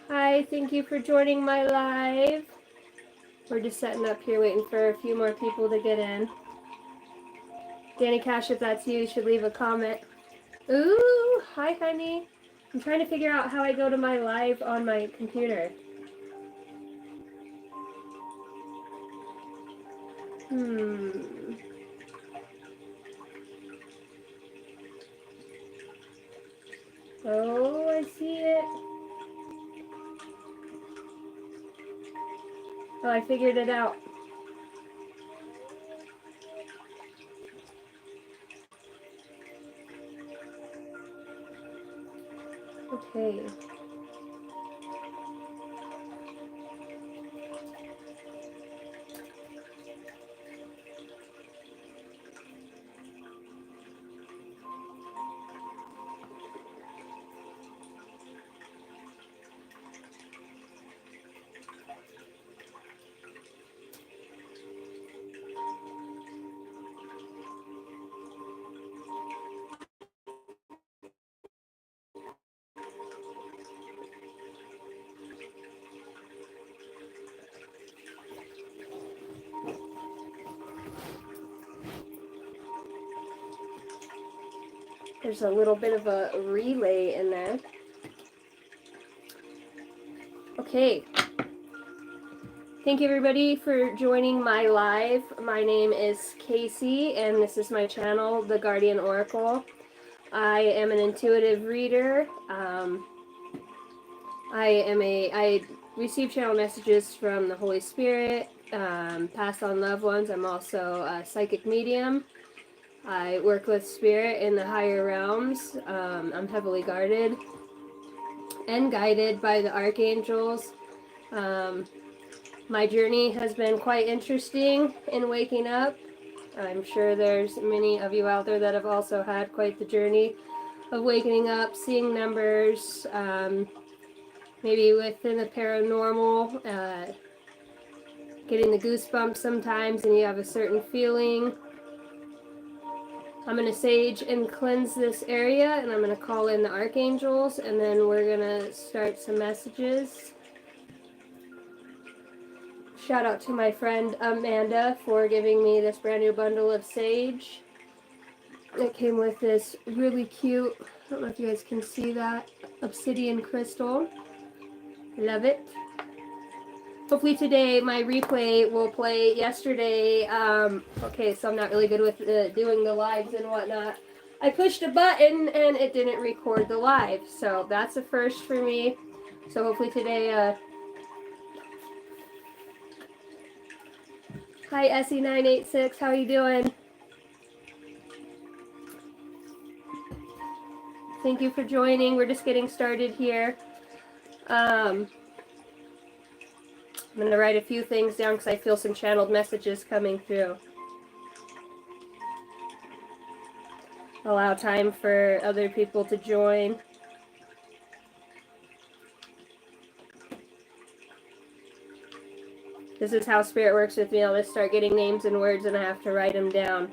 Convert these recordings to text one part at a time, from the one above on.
Hi, thank you for joining my live. We're just setting up here waiting for a few more people to get in. Danny Cash, if that's you should leave a comment. Ooh, hi honey. I'm trying to figure out how I go to my live on my computer. Oh, I see it. Oh, I figured it out. Okay. There's a little bit of a relay in there. Okay. Thank you everybody for joining my live. My name is Casey and this is my channel, The Guardian Oracle. I am an intuitive reader. I receive channel messages from the Holy Spirit, pass on loved ones. I'm also a psychic medium. I work with spirit in the higher realms. I'm heavily guarded and guided by the archangels. My journey has been quite interesting in waking up. I'm sure there's many of you out there that have also had quite the journey of waking up, seeing numbers, maybe within the paranormal, getting the goosebumps sometimes and you have a certain feeling. I'm going to sage and cleanse this area and I'm going to call in the archangels and then we're going to start some messages. Shout out to my friend Amanda for giving me this brand new bundle of sage. It came with this really cute, I don't know if you guys can see that, obsidian crystal. Love it. Hopefully today my replay will play. Yesterday, okay, so I'm not really good with doing the lives and whatnot. I pushed a button and it didn't record the live, so that's a first for me. So hopefully today, hi SE986, how you doing? Thank you for joining. We're just getting started here. I'm going to write a few things down because I feel some channeled messages coming through. Allow time for other people to join. This is how Spirit works with me. I'll just start getting names and words and I have to write them down.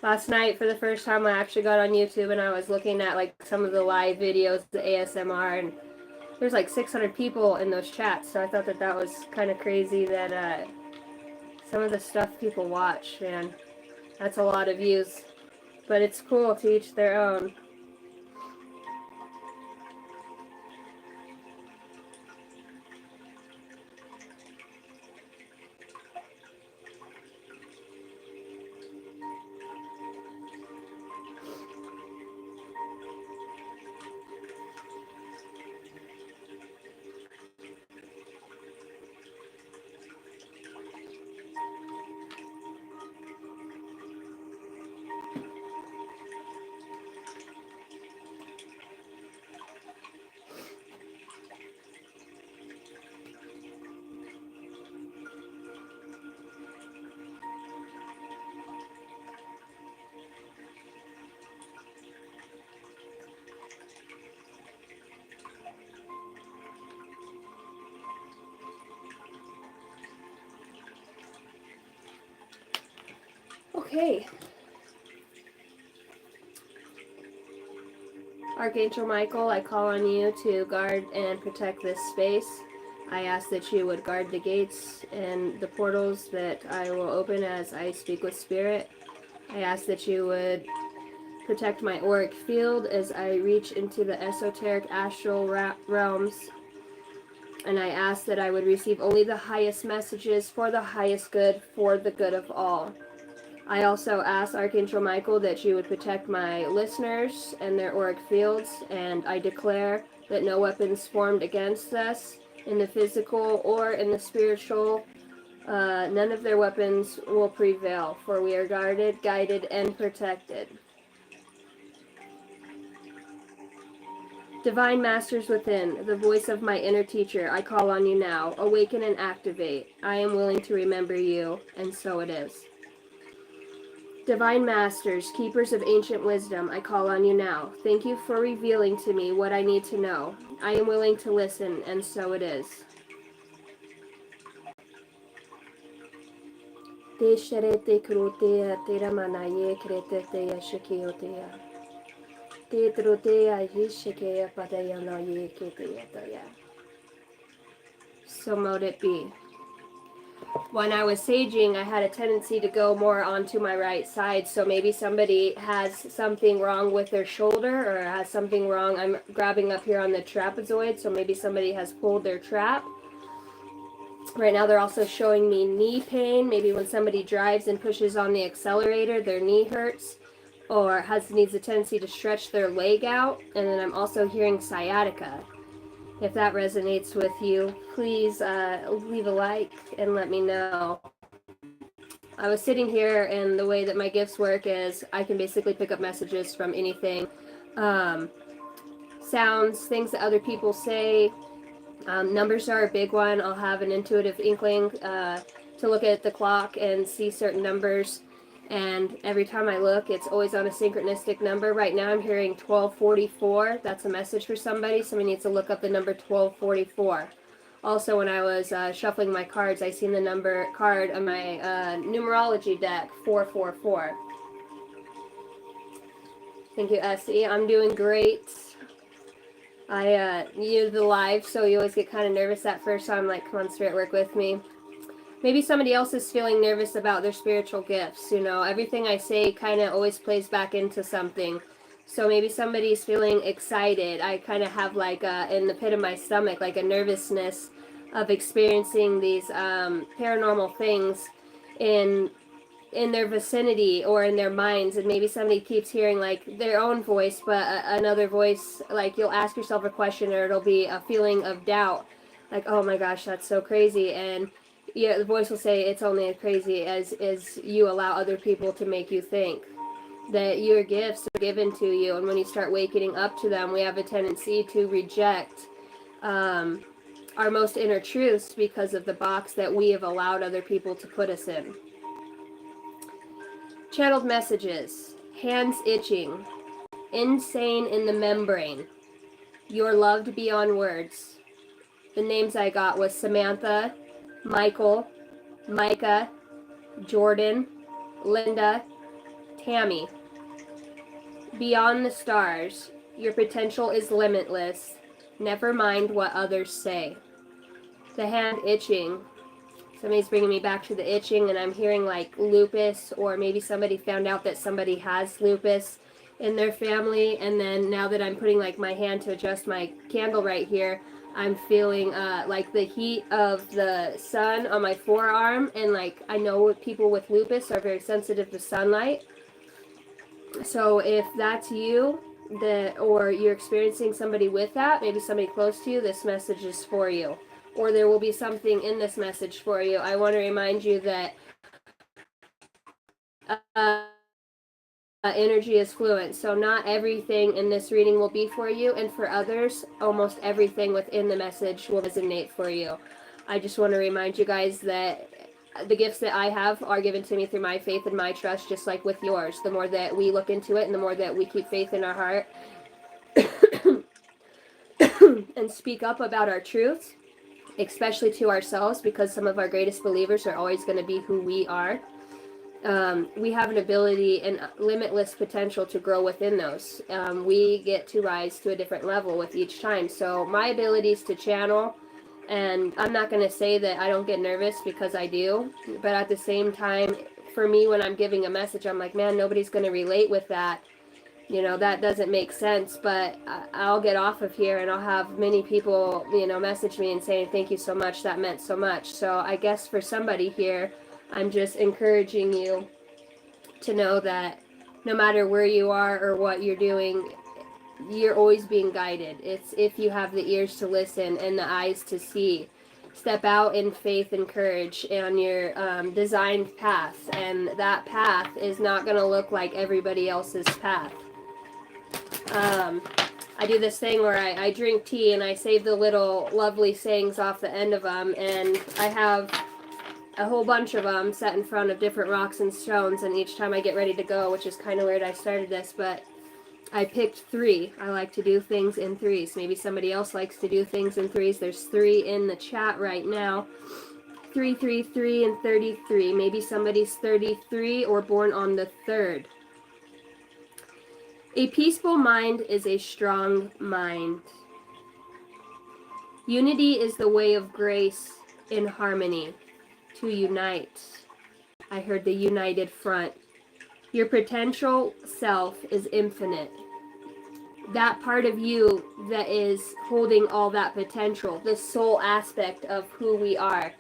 Last night, for the first time, I actually got on YouTube and I was looking at like some of the live videos, the ASMR, and there's like 600 people in those chats. So I thought that that was kind of crazy that some of the stuff people watch, man, that's a lot of views. But it's cool to each their own. Okay. Archangel Michael, I call on you to guard and protect this space. I ask that you would guard the gates and the portals that I will open as I speak with Spirit. I ask that you would protect my auric field as I reach into the esoteric astral realms. And I ask that I would receive only the highest messages for the highest good, for the good of all. I also ask Archangel Michael that you would protect my listeners and their auric fields, and I declare that no weapons formed against us in the physical or in the spiritual, none of their weapons will prevail, for we are guarded, guided, and protected. Divine Masters within, the voice of my inner teacher, I call on you now. Awaken and activate. I am willing to remember you, and so it is. Divine Masters, keepers of ancient wisdom, I call on you now. Thank you for revealing to me what I need to know. I am willing to listen, and so it is. So mote it be. When I was saging, I had a tendency to go more onto my right side, so maybe somebody has something wrong with their shoulder or has something wrong. I'm grabbing up here on the trapezoid, so maybe somebody has pulled their trap. Right now they're also showing me knee pain. Maybe when somebody drives and pushes on the accelerator, their knee hurts or needs a tendency to stretch their leg out. And then I'm also hearing sciatica. If that resonates with you, please leave a like and let me know. I was sitting here, and the way that my gifts work is I can basically pick up messages from anything. Sounds, things that other people say. Numbers are a big one. I'll have an intuitive inkling to look at the clock and see certain numbers. And every time I look, it's always on a synchronistic number. Right now I'm hearing 1244. That's a message for somebody. Somebody needs to look up the number 1244. Also, when I was shuffling my cards, I seen the number card on my numerology deck, 444. Thank you, Essie. I'm doing great. I you the live, so you always get kind of nervous at first, so I'm like, come on, Spirit, work with me. Maybe somebody else is feeling nervous about their spiritual gifts. You know, everything I say kind of always plays back into something. So maybe somebody's feeling excited. I kind of have like in the pit of my stomach, like a nervousness of experiencing these paranormal things in their vicinity or in their minds, and maybe somebody keeps hearing like their own voice, but another voice, like you'll ask yourself a question or it'll be a feeling of doubt, like, oh my gosh, that's so crazy, and yeah, the voice will say it's only as crazy as you allow other people to make you think. That your gifts are given to you, and when you start waking up to them, we have a tendency to reject our most inner truths because of the box that we have allowed other people to put us in. Channeled messages. Hands itching. Insane in the membrane. You're loved beyond words. The names I got was Samantha, Michael, Micah, Jordan, Linda, Tammy. Beyond the stars. Your potential is limitless. Never mind what others say. The hand itching. Somebody's bringing me back to the itching, and I'm hearing like lupus, or maybe somebody found out that somebody has lupus in their family, and then now that I'm putting like my hand to adjust my candle right here, I'm feeling like the heat of the sun on my forearm, and like I know people with lupus are very sensitive to sunlight. So if that's you, or you're experiencing somebody with that, maybe somebody close to you, this message is for you. Or there will be something in this message for you. I want to remind you that energy is fluent, so not everything in this reading will be for you, and for others, almost everything within the message will resonate for you. I just want to remind you guys that the gifts that I have are given to me through my faith and my trust, just like with yours. The more that we look into it and the more that we keep faith in our heart and speak up about our truths, especially to ourselves, because some of our greatest believers are always going to be who we are. we have an ability and limitless potential to grow within those. We get to rise to a different level with each time. So my abilities to channel, and I'm not going to say that I don't get nervous, because I do, but at the same time, for me, when I'm giving a message, I'm like, man, nobody's going to relate with that. You know, that doesn't make sense, but I'll get off of here and I'll have many people, you know, message me and saying, thank you so much, that meant so much. So I guess for somebody here, I'm just encouraging you to know that no matter where you are or what you're doing, you're always being guided. It's if you have the ears to listen and the eyes to see. Step out in faith and courage on your designed path, and that path is not going to look like everybody else's path. I do this thing where I drink tea and I save the little lovely sayings off the end of them, and I have a whole bunch of them set in front of different rocks and stones, and each time I get ready to go, which is kind of weird I started this, but I picked 3. I like to do things in 3s. Maybe somebody else likes to do things in 3s. There's 3 in the chat right now. 3, 3, 3, and 33. Maybe somebody's 33 or born on the 3rd. A peaceful mind is a strong mind. Unity is the way of grace in harmony. To unite. I heard the united front. Your potential self is infinite. That part of you that is holding all that potential, the soul aspect of who we are.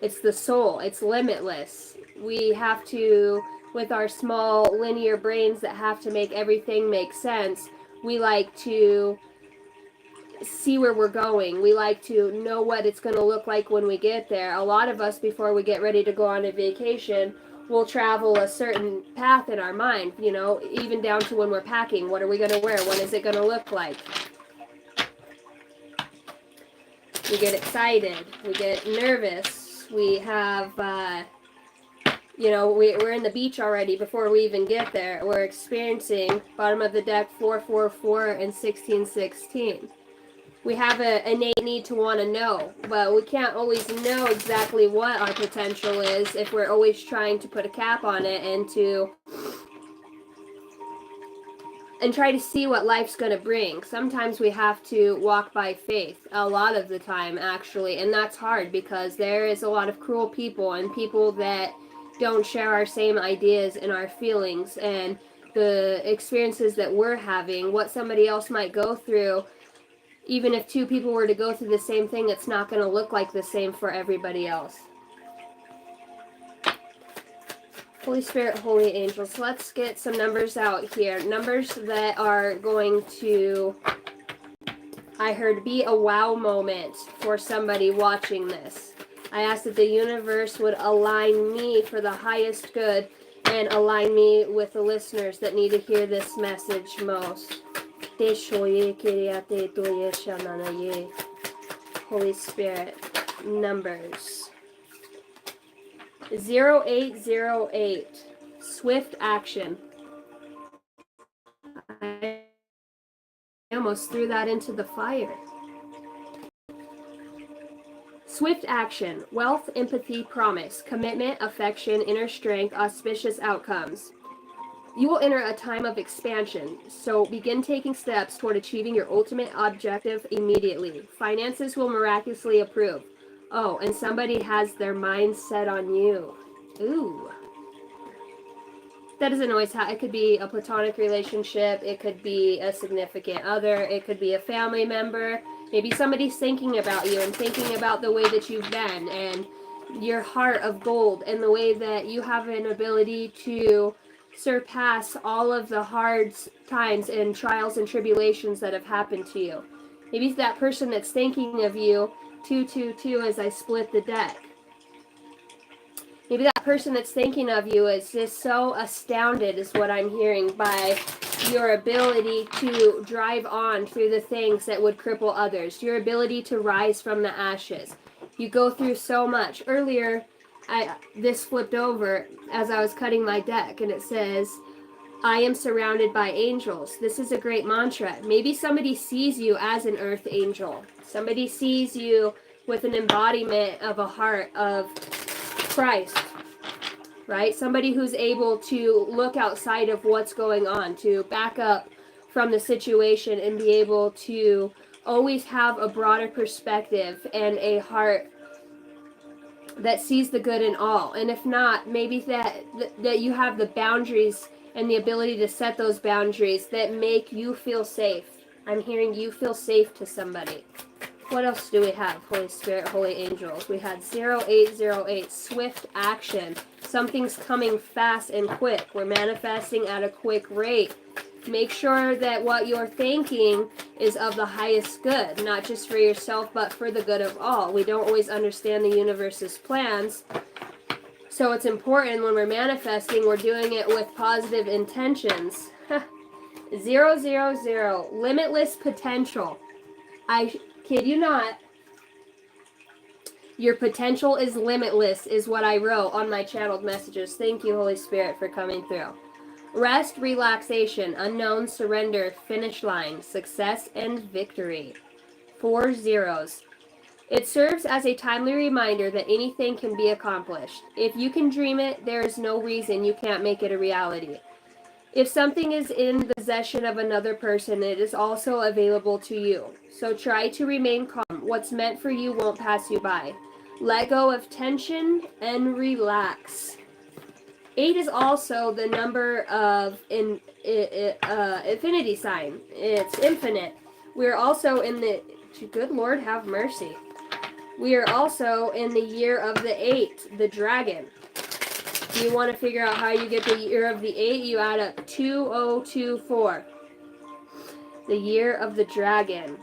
It's the soul. It's limitless. We have to, with our small linear brains that have to make everything make sense, we like to see where we're going. We like to know what it's going to look like when we get there. A lot of us, before we get ready to go on a vacation, will travel a certain path in our mind, you know, even down to when we're packing. What are we going to wear? What is it going to look like? We get excited. We get nervous. We have, you know, we're in the beach already before we even get there. We're experiencing bottom of the deck 444 and 1616. We have an innate need to want to know, but we can't always know exactly what our potential is if we're always trying to put a cap on it and try to see what life's going to bring. Sometimes we have to walk by faith, a lot of the time actually, and that's hard because there is a lot of cruel people and people that don't share our same ideas and our feelings and the experiences that we're having, what somebody else might go through. Even if 2 people were to go through the same thing, it's not going to look like the same for everybody else. Holy Spirit, holy angels, let's get some numbers out here. Numbers that are going to, I heard, be a wow moment for somebody watching this. I asked that the universe would align me for the highest good and align me with the listeners that need to hear this message most. Holy Spirit, numbers. 0808, swift action. I almost threw that into the fire. Swift action, wealth, empathy, promise, commitment, affection, inner strength, auspicious outcomes. You will enter a time of expansion, so begin taking steps toward achieving your ultimate objective immediately. Finances will miraculously improve. Oh, and somebody has their mind set on you. Ooh. That doesn't always happen. It could be a platonic relationship. It could be a significant other. It could be a family member. Maybe somebody's thinking about you and thinking about the way that you've been and your heart of gold and the way that you have an ability to surpass all of the hard times and trials and tribulations that have happened to you. Maybe it's that person that's thinking of you, 222, as I split the deck. Maybe that person that's thinking of you is just so astounded, is what I'm hearing, by your ability to drive on through the things that would cripple others, your ability to rise from the ashes. You go through so much. Earlier, this flipped over as I was cutting my deck, and it says, I am surrounded by angels. This is a great mantra. Maybe somebody sees you as an earth angel. Somebody sees you with an embodiment of a heart of Christ. right? Somebody who's able to look outside of what's going on, to back up from the situation and be able to always have a broader perspective and a heart that sees the good in all. And if not, maybe that you have the boundaries and the ability to set those boundaries that make you feel safe. I'm hearing you feel safe to somebody. What else do we have? Holy Spirit, Holy Angels. We had 0808, swift action. Something's coming fast and quick. We're manifesting at a quick rate. Make sure that what you're thinking is of the highest good, not just for yourself, but for the good of all. We don't always understand the universe's plans. So it's important when we're manifesting, we're doing it with positive intentions. 000, limitless potential. I kid you not. Your potential is limitless, is what I wrote on my channeled messages. Thank you, Holy Spirit, for coming through. Rest, relaxation, unknown, surrender, finish line, success, and victory. 4 zeros. It serves as a timely reminder that anything can be accomplished. If you can dream it, there is no reason you can't make it a reality. If something is in the possession of another person, it is also available to you. So try to remain calm. What's meant for you won't pass you by. Let go of tension and relax. 8 is also the number of infinity sign. It's infinite. We're also in the, good Lord have mercy. We are also in the year of the 8, the dragon. If you want to figure out how you get the year of the 8, you add up 2024. The year of the dragon.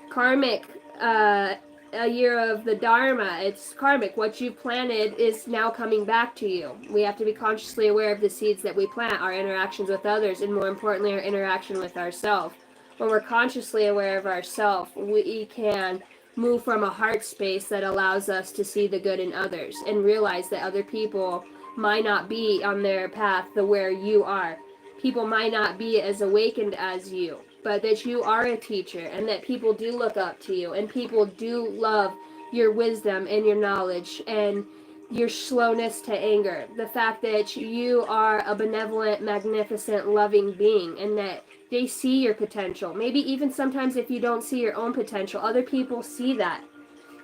Karmic, a year of the Dharma. It's karmic. What you planted is now coming back to you. We have to be consciously aware of the seeds that we plant, our interactions with others, and more importantly, our interaction with ourselves. When we're consciously aware of ourselves, we can move from a heart space that allows us to see the good in others and realize that other people might not be on their path to where you are. People might not be as awakened as you, but that you are a teacher and that people do look up to you and people do love your wisdom and your knowledge and your slowness to anger. The fact that you are a benevolent, magnificent, loving being and that they see your potential. Maybe even sometimes if you don't see your own potential, other people see that.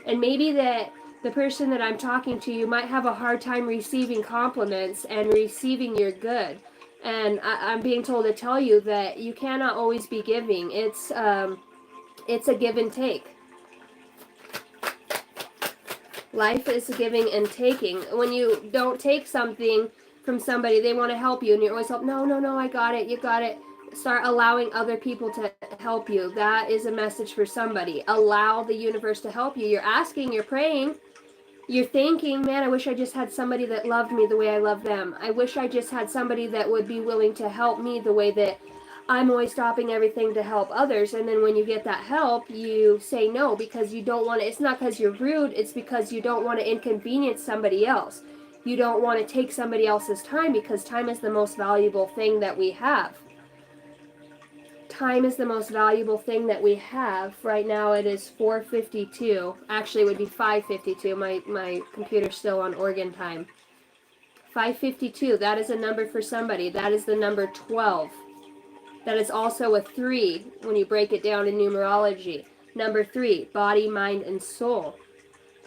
And maybe that the person that I'm talking to, you might have a hard time receiving compliments and receiving your good. And I'm being told to tell you that you cannot always be giving. It's a give and take. Life is giving and taking. When you don't take something from somebody, they want to help you, and you're always like, no, I got it, you got it. Start allowing other people to help you. That is a message for somebody. Allow the universe to help you. You're asking, you're praying. You're thinking, man, I wish I just had somebody that loved me the way I love them. I wish I just had somebody that would be willing to help me the way that I'm always stopping everything to help others. And then when you get that help, you say no because you don't want to. It's not because you're rude. It's because you don't want to inconvenience somebody else. You don't want to take somebody else's time because time is the most valuable thing that we have. Time is the most valuable thing that we have. Right now it is 4:52. Actually, it would be 5:52. My computer's still on Oregon time. 5:52. That is a number for somebody. That is the number 12. That is also a 3 when you break it down in numerology. Number 3, body, mind, and soul.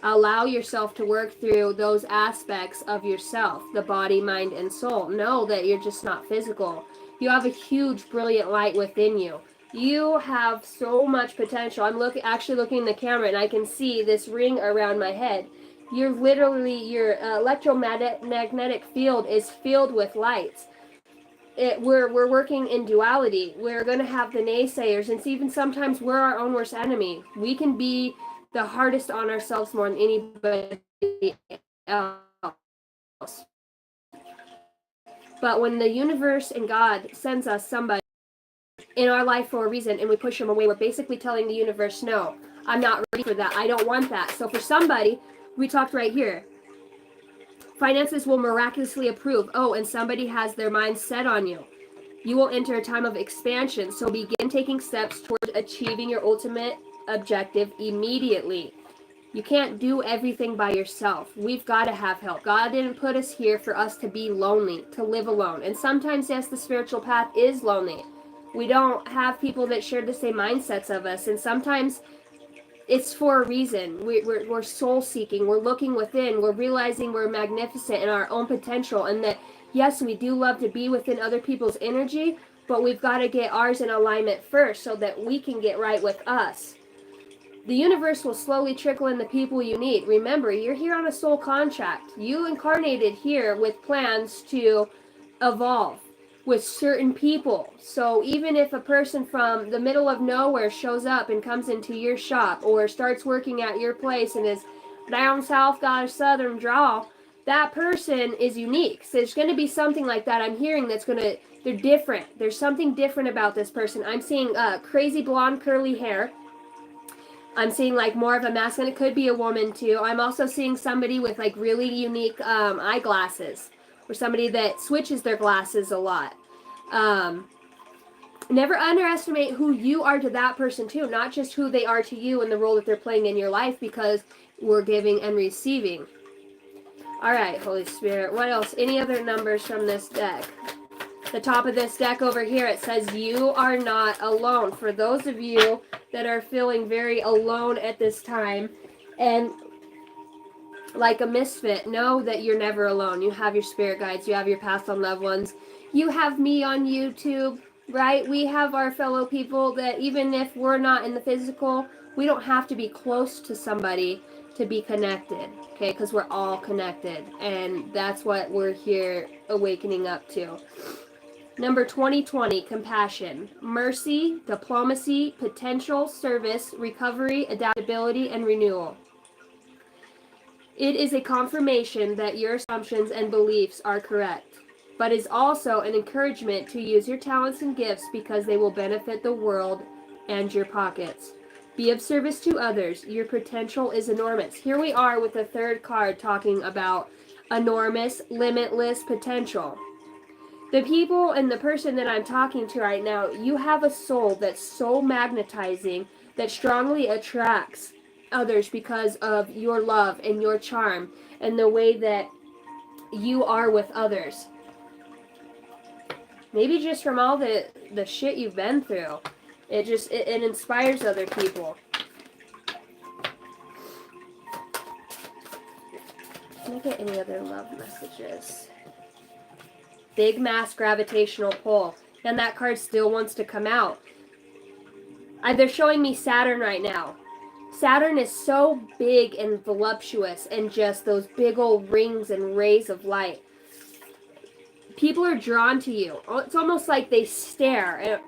Allow yourself to work through those aspects of yourself, the body, mind, and soul. Know that you're just not physical. You have a huge, brilliant light within you. You have so much potential. I'm actually looking in the camera and I can see this ring around my head. You're literally, your electromagnetic field is filled with lights. We're working in duality. We're going to have the naysayers, and even sometimes we're our own worst enemy. We can be the hardest on ourselves more than anybody else. But when the universe and God sends us somebody in our life for a reason and we push them away, we're basically telling the universe, no, I'm not ready for that. I don't want that. So for somebody, we talked right here, finances will miraculously improve. Oh, and somebody has their mind set on you. You will enter a time of expansion. So begin taking steps towards achieving your ultimate objective immediately. You can't do everything by yourself. We've got to have help. God didn't put us here for us to be lonely, to live alone. And sometimes, yes, the spiritual path is lonely. We don't have people that share the same mindsets of us. And sometimes it's for a reason. We're soul seeking. We're looking within. We're realizing we're magnificent in our own potential. And that, yes, we do love to be within other people's energy, but we've got to get ours in alignment first so that we can get right with us. The universe will slowly trickle in the people you need. Remember, you're here on a soul contract. You incarnated here with plans to evolve with certain people. So even if a person from the middle of nowhere shows up and comes into your shop or starts working at your place and is down south, got a southern drawl, that person is unique. So there's going to be something like that I'm hearing that's going to, they're different. There's something different about this person. I'm seeing crazy blonde curly hair. I'm seeing like more of a masculine. It could be a woman too. I'm also seeing somebody with like really unique eyeglasses, or somebody that switches their glasses a lot. Never underestimate who you are to that person too, not just who they are to you and the role that they're playing in your life, because we're giving and receiving. All right, Holy Spirit. What else? Any other numbers from this deck? The top of this deck over here, it says you are not alone. For those of you that are feeling very alone at this time and like a misfit, know that you're never alone. You have your spirit guides. You have your past on loved ones. You have me on YouTube, right? We have our fellow people that even if we're not in the physical, we don't have to be close to somebody to be connected, okay? Because we're all connected, and that's what we're here awakening up to. Number 2020, compassion, mercy, diplomacy, potential, service, recovery, adaptability, and renewal. It is a confirmation that your assumptions and beliefs are correct, but is also an encouragement to use your talents and gifts because they will benefit the world and your pockets. Be of service to others. Your potential is enormous. Here we are with the third card talking about enormous, limitless potential. The people and the person that I'm talking to right now, you have a soul that's so magnetizing that strongly attracts others because of your love and your charm and the way that you are with others. Maybe just from all the shit you've been through. It inspires other people. Can I get any other love messages? Big mass gravitational pull. And that card still wants to come out. They're showing me Saturn right now. Saturn is so big and voluptuous and just those big old rings and rays of light. People are drawn to you. It's almost like they stare. And,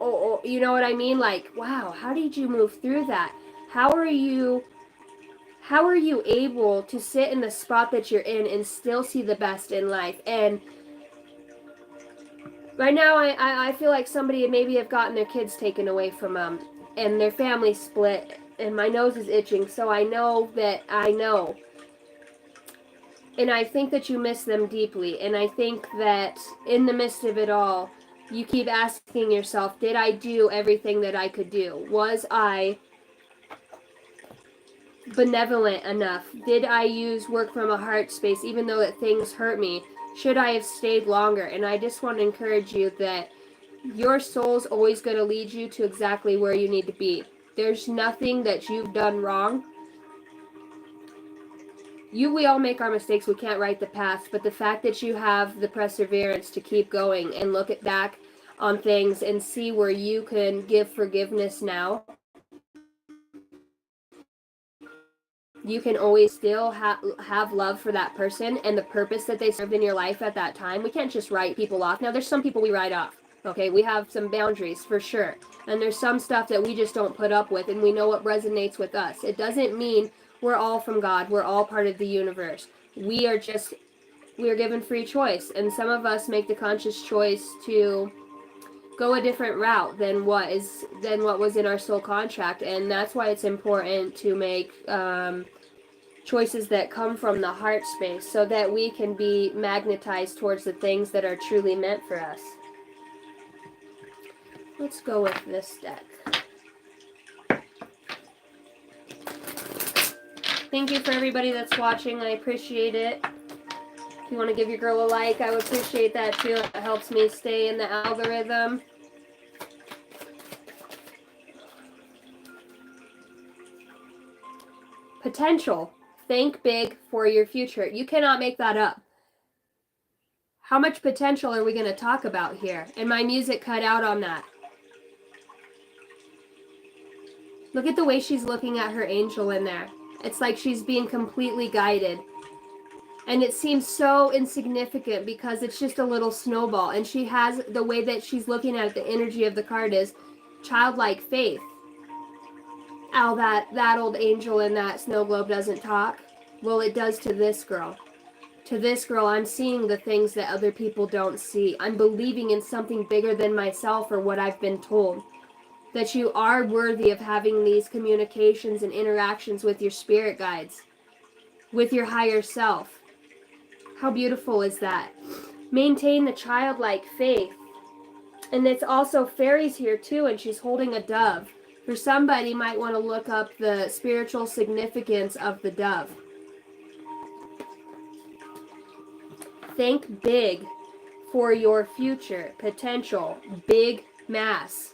you know what I mean? Like, wow, how did you move through that? How are you able to sit in the spot that you're in and still see the best in life? And right now, I feel like somebody maybe have gotten their kids taken away from them, and their family split, and my nose is itching, so I know that I know. And I think that you miss them deeply, and I think that in the midst of it all, you keep asking yourself, did I do everything that I could do? Was I benevolent enough? Did I use work from a heart space, even though that things hurt me? Should I have stayed longer? And I just want to encourage you that your soul's always going to lead you to exactly where you need to be. There's nothing that you've done wrong. We all make our mistakes. We can't write the past. But the fact that you have the perseverance to keep going and look back on things and see where you can give forgiveness now, you can always still have love for that person and the purpose that they served in your life at that time. We can't just write people off. Now, there's some people we write off. Okay, we have some boundaries for sure. And there's some stuff that we just don't put up with, and we know what resonates with us. It doesn't mean we're all from God. We're all part of the universe. We are given free choice. And some of us make the conscious choice to go a different route than what was in our soul contract. And that's why it's important to make choices that come from the heart space so that we can be magnetized towards the things that are truly meant for us. Let's go with this deck. Thank you for everybody that's watching. I appreciate it. If you want to give your girl a like, I would appreciate that too. It helps me stay in the algorithm. Potential. Think big for your future. You cannot make that up. How much potential are we going to talk about here? And my music cut out on that. Look at the way she's looking at her angel in there. It's like she's being completely guided. And it seems so insignificant because it's just a little snowball. And she has, the way that she's looking at it, the energy of the card is childlike faith. Al, that old angel in that snow globe doesn't talk. Well, it does to this girl. To this girl, I'm seeing the things that other people don't see. I'm believing in something bigger than myself or what I've been told. That you are worthy of having these communications and interactions with your spirit guides. With your higher self. How beautiful is that? Maintain the childlike faith. And it's also fairies here too, and she's holding a dove. For somebody, might want to look up the spiritual significance of the dove. Think big for your future potential. Big mass.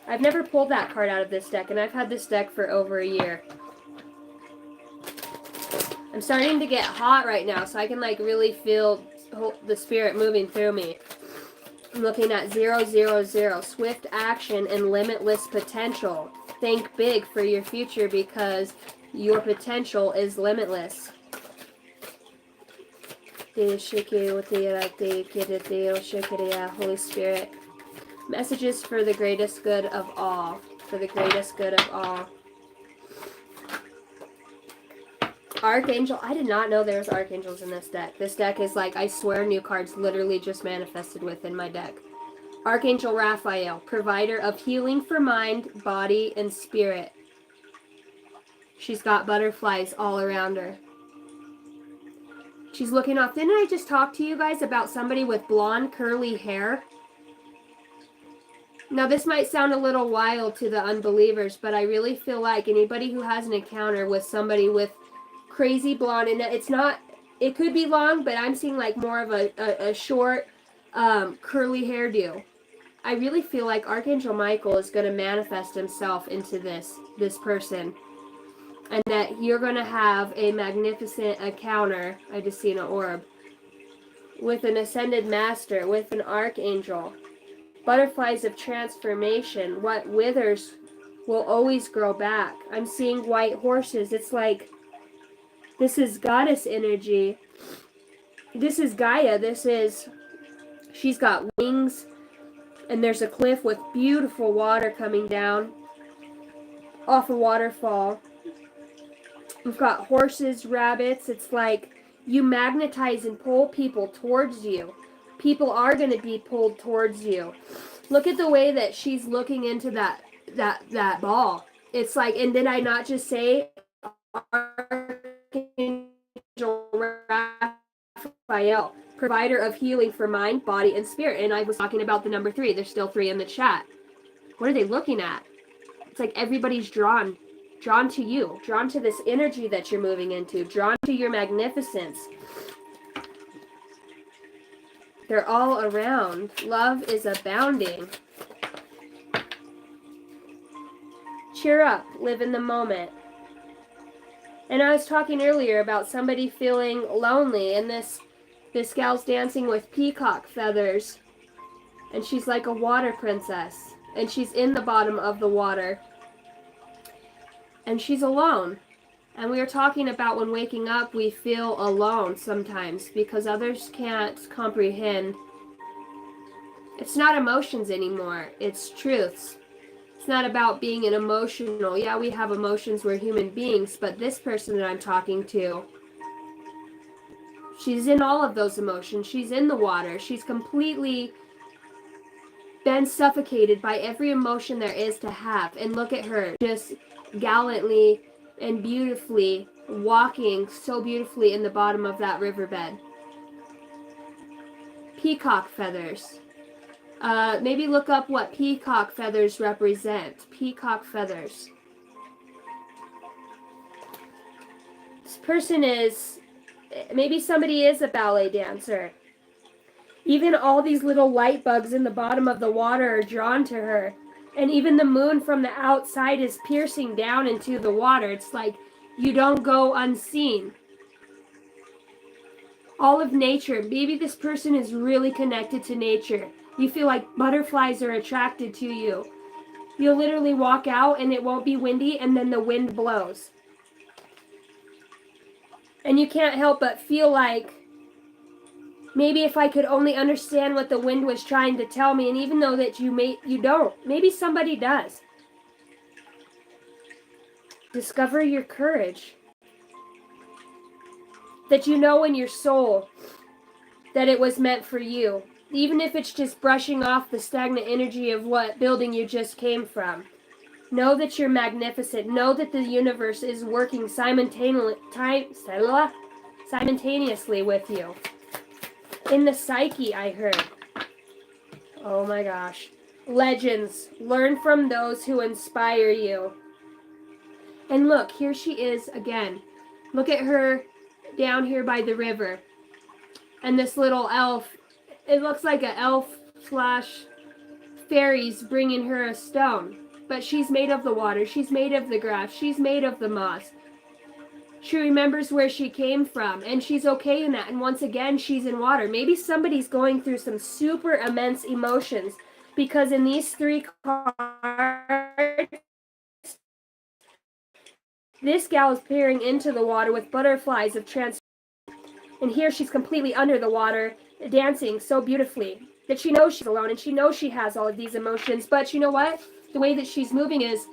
I've never pulled that card out of this deck, and I've had this deck for over a year. I'm starting to get hot right now, so I can like really feel the spirit moving through me. I'm looking at 000, swift action and limitless potential. Think big for your future because your potential is limitless. Holy Spirit. Messages for the greatest good of all. For the greatest good of all. Archangel. I did not know there was archangels in this deck. This deck is like, I swear, new cards literally just manifested within my deck. Archangel Raphael, provider of healing for mind, body, and spirit. She's got butterflies all around her. She's looking off. Didn't I just talk to you guys about somebody with blonde curly hair? Now this might sound a little wild to the unbelievers, but I really feel like anybody who has an encounter with somebody with crazy blonde, and it's not, it could be long, but I'm seeing like more of a short curly hairdo. I really feel like Archangel Michael is going to manifest himself into this person. And that you're going to have a magnificent encounter, I just seen an orb, with an ascended master, with an archangel. Butterflies of transformation. What withers will always grow back. I'm seeing white horses. It's like, this is goddess energy. This is Gaia. She's got wings. And there's a cliff with beautiful water coming down off a waterfall. We've got horses, rabbits. It's like you magnetize and pull people towards you. People are going to be pulled towards you. Look at the way that she's looking into that ball. It's like, and did I not just say Archangel Raphael, provider of healing for mind, body, and spirit? And I was talking about the number 3. There's still 3 in the chat. What are they looking at? It's like everybody's drawn to you, drawn to this energy that you're moving into, drawn to your magnificence. They're all around. Love is abounding. Cheer up, live in the moment. And I was talking earlier about somebody feeling lonely, and this gal's dancing with peacock feathers, and she's like a water princess, and she's in the bottom of the water. And she's alone. And we were talking about when waking up, we feel alone sometimes because others can't comprehend. It's not emotions anymore. It's truths. It's not about being an emotional. Yeah, we have emotions. We're human beings. But this person that I'm talking to, she's in all of those emotions. She's in the water. She's completely been suffocated by every emotion there is to have. And look at her, just gallantly and beautifully walking so beautifully in the bottom of that riverbed. Peacock feathers. Maybe look up what peacock feathers represent. Peacock feathers. person is, maybe somebody is a ballet dancer. Even all these little light bugs in the bottom of the water are drawn to her. And even the moon from the outside is piercing down into the water. It's like you don't go unseen. All of nature, maybe this person is really connected to nature. You feel like butterflies are attracted to you. You'll literally walk out and it won't be windy, and then the wind blows. And you can't help but feel like, maybe if I could only understand what the wind was trying to tell me, and even though that you don't, maybe somebody does. Discover your courage. That you know in your soul that it was meant for you. Even if it's just brushing off the stagnant energy of what building you just came from. Know that you're magnificent. Know that the universe is working simultaneously with you. In the psyche, I heard. Oh my gosh. Legends. Learn from those who inspire you. And look, here she is again. Look at her down here by the river. And this little elf, it looks like an elf slash fairy's bringing her a stone. But she's made of the water. She's made of the grass. She's made of the moss. She remembers where she came from, and she's okay in that. And once again, she's in water. Maybe somebody's going through some super immense emotions, because in these 3 cards, this gal is peering into the water with butterflies of transformation. And here she's completely under the water, dancing so beautifully that she knows she's alone, and she knows she has all of these emotions. But you know what? The way that she's moving is,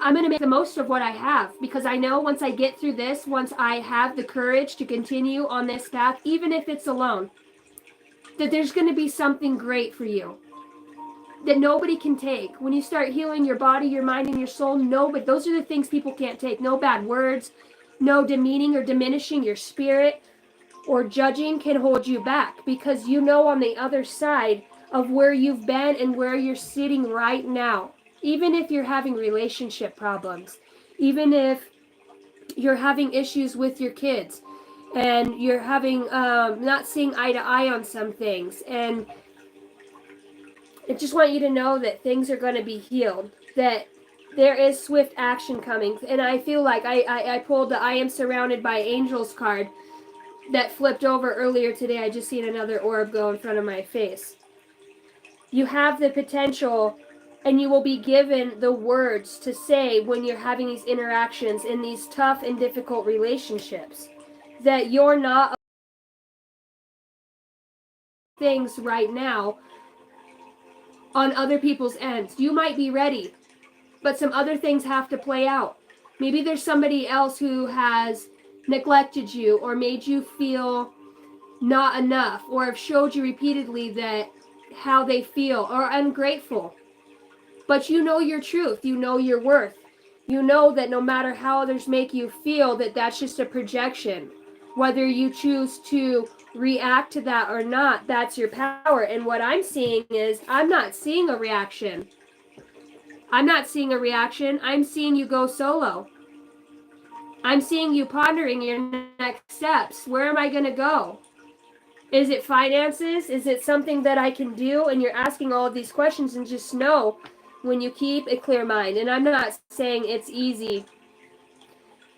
I'm going to make the most of what I have, because I know once I get through this, once I have the courage to continue on this path, even if it's alone, that there's going to be something great for you that nobody can take. When you start healing your body, your mind, and your soul, but those are the things people can't take. No bad words, no demeaning or diminishing your spirit or judging can hold you back, because you know on the other side of where you've been and where you're sitting right now. Even if you're having relationship problems, even if you're having issues with your kids, and you're having not seeing eye to eye on some things, and I just want you to know that things are going to be healed, that there is swift action coming. And I feel like I pulled the I am surrounded by angels card that flipped over earlier today. I just seen another orb go in front of my face. You have the potential, and you will be given the words to say when you're having these interactions in these tough and difficult relationships, that you're not things right now on other people's ends. You might be ready, but some other things have to play out. Maybe there's somebody else who has neglected you or made you feel not enough, or have showed you repeatedly that how they feel, or ungrateful. But you know your truth. You know your worth. You know that no matter how others make you feel, that that's just a projection. Whether you choose to react to that or not, that's your power. And what I'm seeing is, I'm not seeing a reaction. I'm not seeing a reaction. I'm seeing you go solo. I'm seeing you pondering your next steps. Where am I going to go? Is it finances? Is it something that I can do? And you're asking all of these questions, and just know, when you keep a clear mind, and I'm not saying it's easy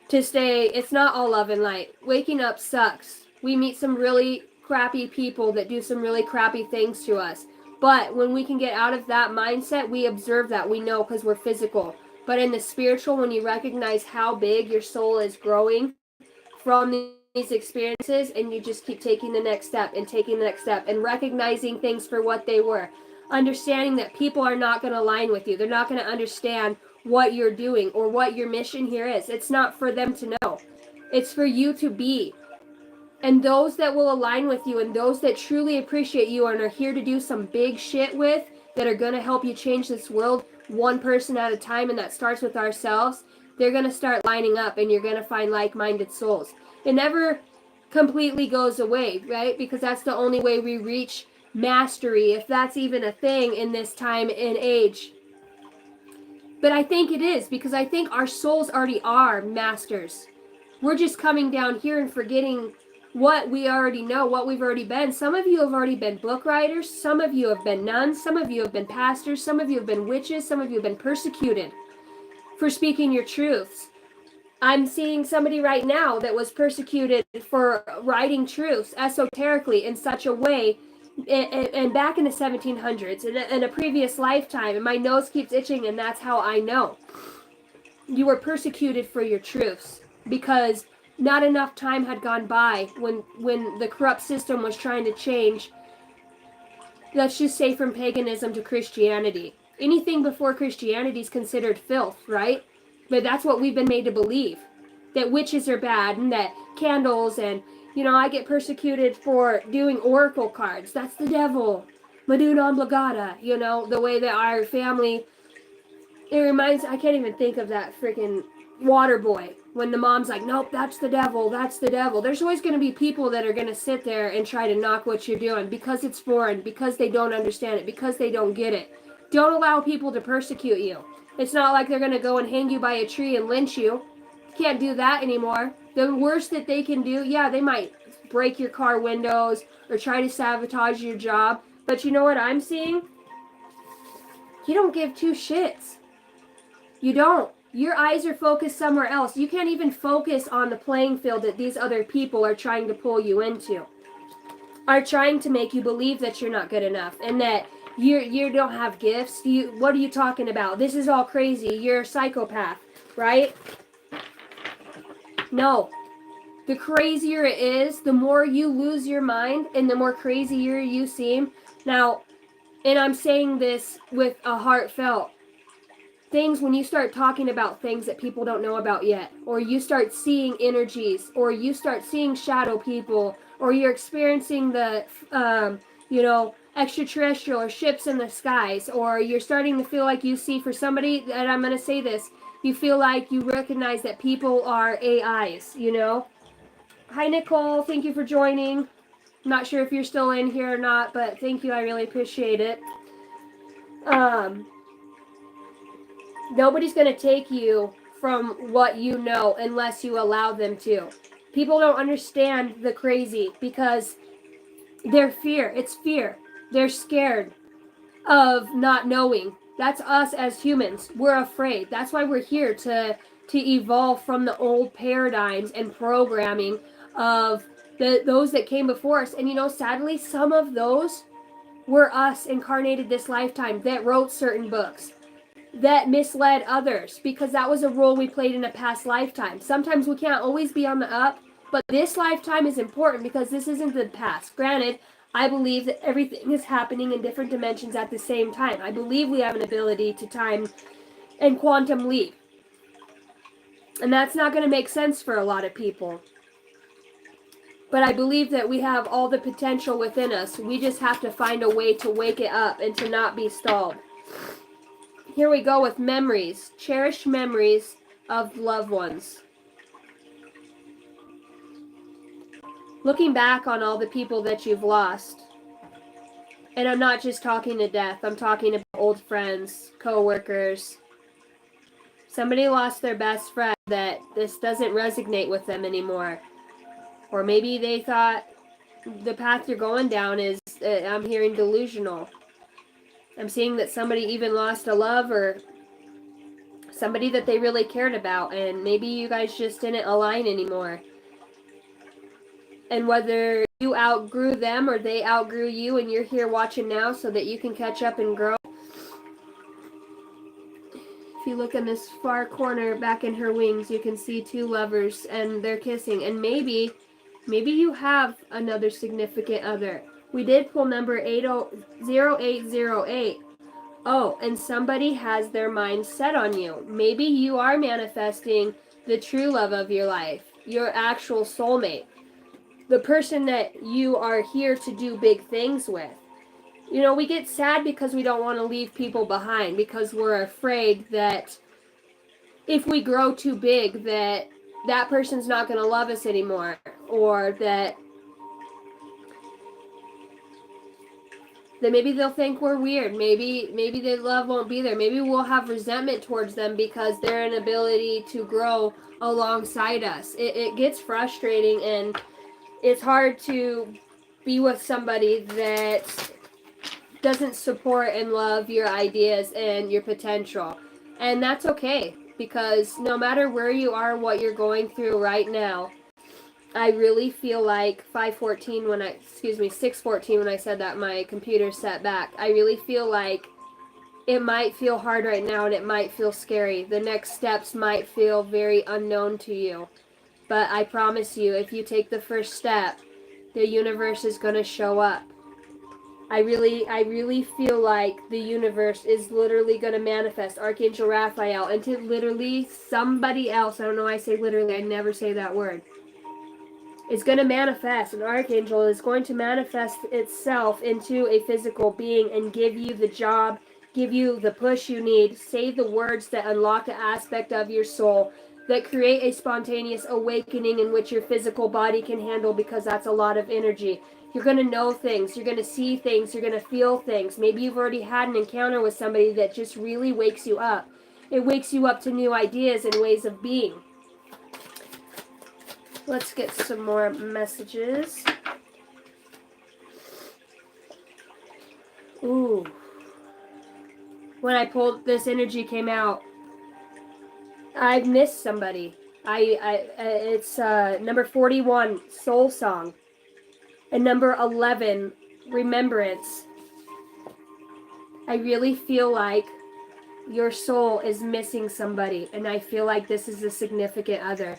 to stay, it's not all love and light. Waking up sucks. We meet some really crappy people that do some really crappy things to us. But when we can get out of that mindset, we observe that. We know, because we're physical. But in the spiritual, when you recognize how big your soul is growing from these experiences, and you just keep taking the next step and taking the next step and recognizing things for what they were, understanding that people are not going to align with you. They're not going to understand what you're doing or what your mission here is. It's not for them to know. It's for you to be. And those that will align with you, and those that truly appreciate you and are here to do some big shit with, that are going to help you change this world one person at a time, and that starts with ourselves, they're going to start lining up, and you're going to find like-minded souls. It never completely goes away, right? Because that's the only way we reach mastery, if that's even a thing in this time and age. But I think it is, because I think our souls already are masters. We're just coming down here and forgetting what we already know, what we've already been. Some of you have already been book writers. Some of you have been nuns. Some of you have been pastors. Some of you have been witches. Some of you have been persecuted for speaking your truths. I'm seeing somebody right now that was persecuted for writing truths esoterically in such a way, and back in the 1700s, in a previous lifetime, and my nose keeps itching, and that's how I know. You were persecuted for your truths because not enough time had gone by when the corrupt system was trying to change, let's just say, from paganism to Christianity. Anything before Christianity is considered filth, right? But that's what we've been made to believe, that witches are bad and that candles and, I get persecuted for doing oracle cards. That's the devil. Maduna Oblongata, the way that our family, I can't even think of that freaking water boy. When the mom's like, nope, that's the devil, that's the devil. There's always going to be people that are going to sit there and try to knock what you're doing because it's foreign, because they don't understand it, because they don't get it. Don't allow people to persecute you. It's not like they're going to go and hang you by a tree and lynch you. Can't do that anymore. The worst that they can do, yeah, they might break your car windows or try to sabotage your job. But you know what I'm seeing? You don't give two shits. You don't. Your eyes are focused somewhere else. You can't even focus on the playing field that these other people are trying to pull you into. Are trying to make you believe that you're not good enough and that you don't have gifts. What are you talking about? This is all crazy. You're a psychopath, right? No. The crazier it is, the more you lose your mind and the more crazier you seem. Now, and I'm saying this with a heartfelt things, when you start talking about things that people don't know about yet, or you start seeing energies, or you start seeing shadow people, or you're experiencing the, extraterrestrial or ships in the skies, or you're starting to feel like you see, for somebody, and I'm going to say this, you feel like you recognize that people are AIs, Hi, Nicole. Thank you for joining. I'm not sure if you're still in here or not, but thank you. I really appreciate it. Nobody's going to take you from what you know unless you allow them to. People don't understand the crazy because they're fear. It's fear. They're scared of not knowing. That's us as humans. We're afraid. That's why we're here to evolve from the old paradigms and programming of those that came before us. And sadly, some of those were us incarnated this lifetime that wrote certain books, that misled others, because that was a role we played in a past lifetime. Sometimes we can't always be on the up, but this lifetime is important because this isn't the past. Granted, I believe that everything is happening in different dimensions at the same time. I believe we have an ability to time and quantum leap. And that's not going to make sense for a lot of people. But I believe that we have all the potential within us. We just have to find a way to wake it up and to not be stalled. Here we go with memories. Cherished memories of loved ones. Looking back on all the people that you've lost. And I'm not just talking to death. I'm talking about old friends, co-workers. Somebody lost their best friend that this doesn't resonate with them anymore. Or maybe they thought the path you're going down is, I'm hearing delusional. I'm seeing that somebody even lost a love or somebody that they really cared about, and maybe you guys just didn't align anymore. And whether you outgrew them or they outgrew you and you're here watching now so that you can catch up and grow. If you look in this far corner back in her wings, you can see two lovers and they're kissing. And maybe you have another significant other. We did pull number 0808. Oh, and somebody has their mind set on you. Maybe you are manifesting the true love of your life, your actual soulmate, the person that you are here to do big things with. We get sad because we don't want to leave people behind, because we're afraid that if we grow too big, that person's not going to love us anymore, or that then maybe they'll think we're weird. Maybe their love won't be there. Maybe we'll have resentment towards them because their inability to grow alongside us. It gets frustrating, and it's hard to be with somebody that doesn't support and love your ideas and your potential. And that's okay, because no matter where you are, what you're going through right now, I really feel like 6:14 when I said that my computer set back. I really feel like it might feel hard right now and it might feel scary. The next steps might feel very unknown to you. But I promise you, if you take the first step, the universe is going to show up. I really feel like the universe is literally going to manifest Archangel Raphael into literally somebody else. I don't know why I say literally. I never say that word. It's going to manifest. An archangel is going to manifest itself into a physical being and give you the job, give you the push you need, say the words that unlock an aspect of your soul, that create a spontaneous awakening in which your physical body can handle, because that's a lot of energy. You're going to know things. You're going to see things. You're going to feel things. Maybe you've already had an encounter with somebody that just really wakes you up. It wakes you up to new ideas and ways of being. Let's get some more messages. Ooh. When I pulled, this energy came out. I've missed somebody. It's number 41, Soul Song. And number 11, Remembrance. I really feel like your soul is missing somebody, and I feel like this is a significant other.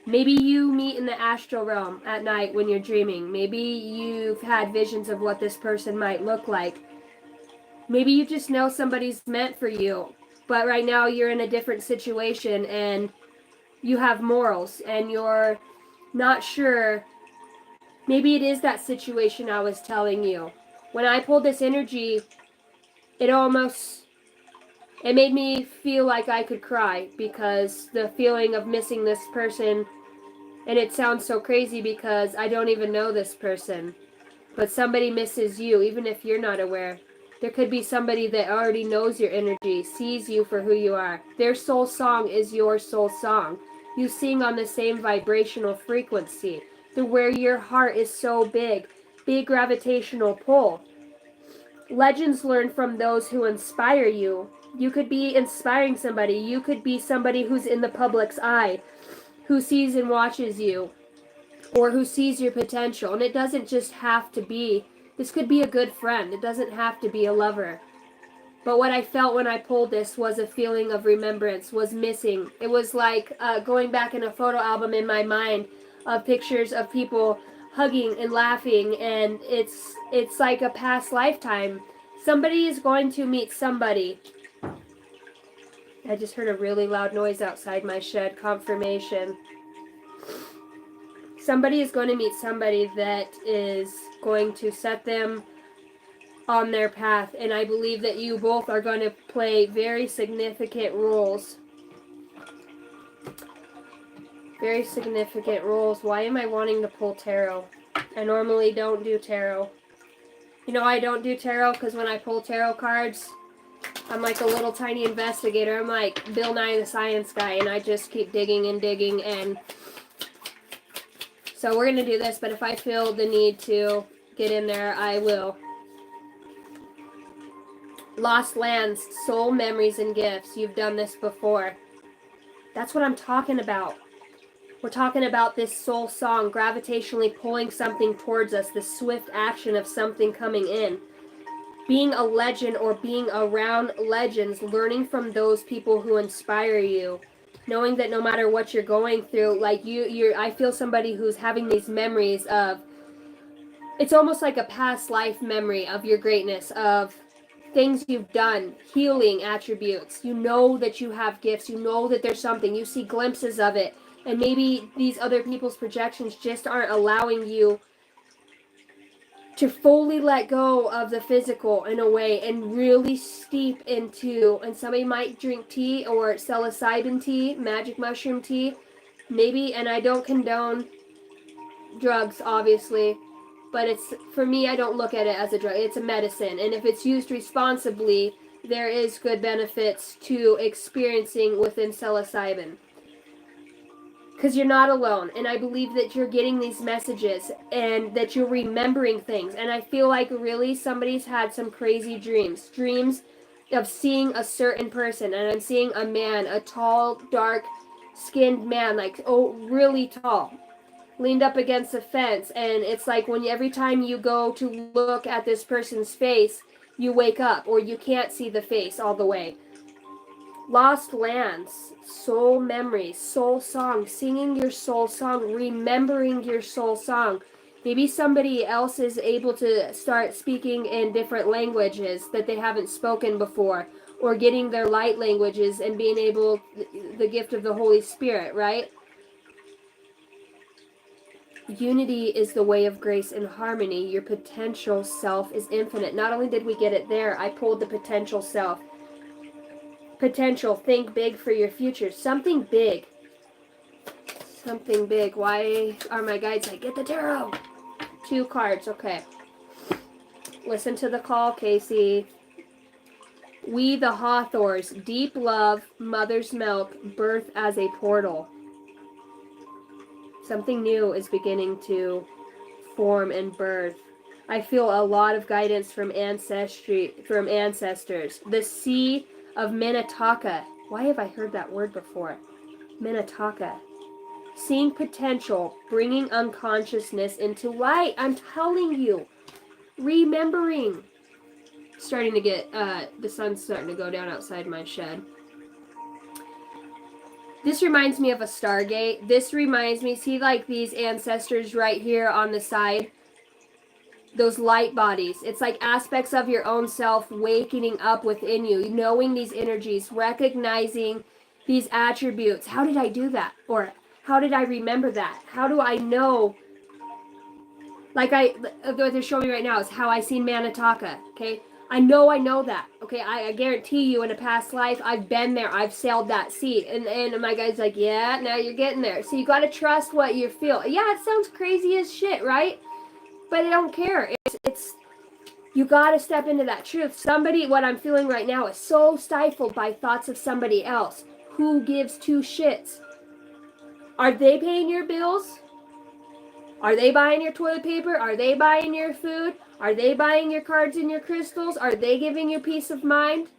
Maybe you meet in the astral realm at night when you're dreaming. Maybe you've had visions of what this person might look like. Maybe you just know somebody's meant for you, but right now you're in a different situation and you have morals and you're not sure. Maybe it is that situation I was telling you. When I pulled this energy, it made me feel like I could cry, because the feeling of missing this person, and it sounds so crazy because I don't even know this person, but somebody misses you even if you're not aware. There could be somebody that already knows your energy, sees you for who you are. Their soul song is your soul song. You sing on the same vibrational frequency, to where your heart is so big gravitational pull. Legends learn from those who inspire you. You could be inspiring somebody. You could be somebody who's in the public's eye, who sees and watches you, or who sees your potential. And it doesn't just have to be, this could be a good friend. It doesn't have to be a lover. But what I felt when I pulled this was a feeling of remembrance, was missing. It was like going back in a photo album in my mind of pictures of people hugging and laughing, and it's like a past lifetime. Somebody is going to meet somebody. I just heard a really loud noise outside my shed. Confirmation. Somebody is going to meet somebody that is going to set them on their path, and I believe that you both are going to play very significant roles. Very significant roles. Why am I wanting to pull tarot? I normally don't do tarot. You know, I don't do tarot because when I pull tarot cards, I'm like a little tiny investigator. I'm like Bill Nye the Science Guy, and I just keep digging and digging. And so we're going to do this, but if I feel the need to get in there, I will. Lost lands, soul memories and gifts. You've done this before. That's what I'm talking about. We're talking about this soul song gravitationally pulling something towards us, the swift action of something coming in. Being a legend or being around legends, learning from those people who inspire you, knowing that no matter what you're going through, like I feel somebody who's having these memories of, it's almost like a past life memory of your greatness, of things you've done, healing attributes. You know that you have gifts. You know that there's something. You see glimpses of it. And maybe these other people's projections just aren't allowing you to fully let go of the physical in a way and really steep into, and somebody might drink tea or psilocybin tea, magic mushroom tea, maybe, and I don't condone drugs, obviously, but it's, for me, I don't look at it as a drug. It's a medicine, and if it's used responsibly, there is good benefits to experiencing within psilocybin. Because you're not alone, and I believe that you're getting these messages and that you're remembering things. And I feel like really somebody's had some crazy dreams of seeing a certain person, and I'm seeing a man, a tall, dark skinned man, like, oh, really tall, leaned up against a fence. And it's like when every time you go to look at this person's face, you wake up, or you can't see the face all the way. Lost lands, soul memories, soul song, singing your soul song, remembering your soul song. Maybe somebody else is able to start speaking in different languages that they haven't spoken before, or getting their light languages and being able, the gift of the Holy Spirit, right? Unity is the way of grace and harmony. Your potential self is infinite. Not only did we get it there, I pulled the potential self. Potential, think big for your future. Something big. Something big. Why are my guides like, get the tarot? 2 cards, okay. Listen to the call, Casey. We the Hawthorns, deep love, mother's milk, birth as a portal. Something new is beginning to form and birth. I feel a lot of guidance from ancestors. The sea of Minnetonka. Why have I heard that word before? Minnetonka. Seeing potential, bringing unconsciousness into light. I'm telling you. Remembering. Starting to get, the sun's starting to go down outside my shed. This reminds me of a Stargate. This reminds me, see like these ancestors right here on the side? Those light bodies. It's like aspects of your own self waking up within you, knowing these energies, recognizing these attributes. How did I do that? Or how did I remember that? How do I know? Like what they're showing me right now is how I seen Manitoka, okay? I know that, okay? I guarantee you in a past life, I've been there. I've sailed that sea. And my guy's like, yeah, now you're getting there. So you got to trust what you feel. Yeah, it sounds crazy as shit, right? But I don't care. It's you gotta step into that truth. Somebody, what I'm feeling right now is so stifled by thoughts of somebody else. Who gives 2 shits? Are they paying your bills? Are they buying your toilet paper? Are they buying your food? Are they buying your cards and your crystals? Are they giving you peace of mind?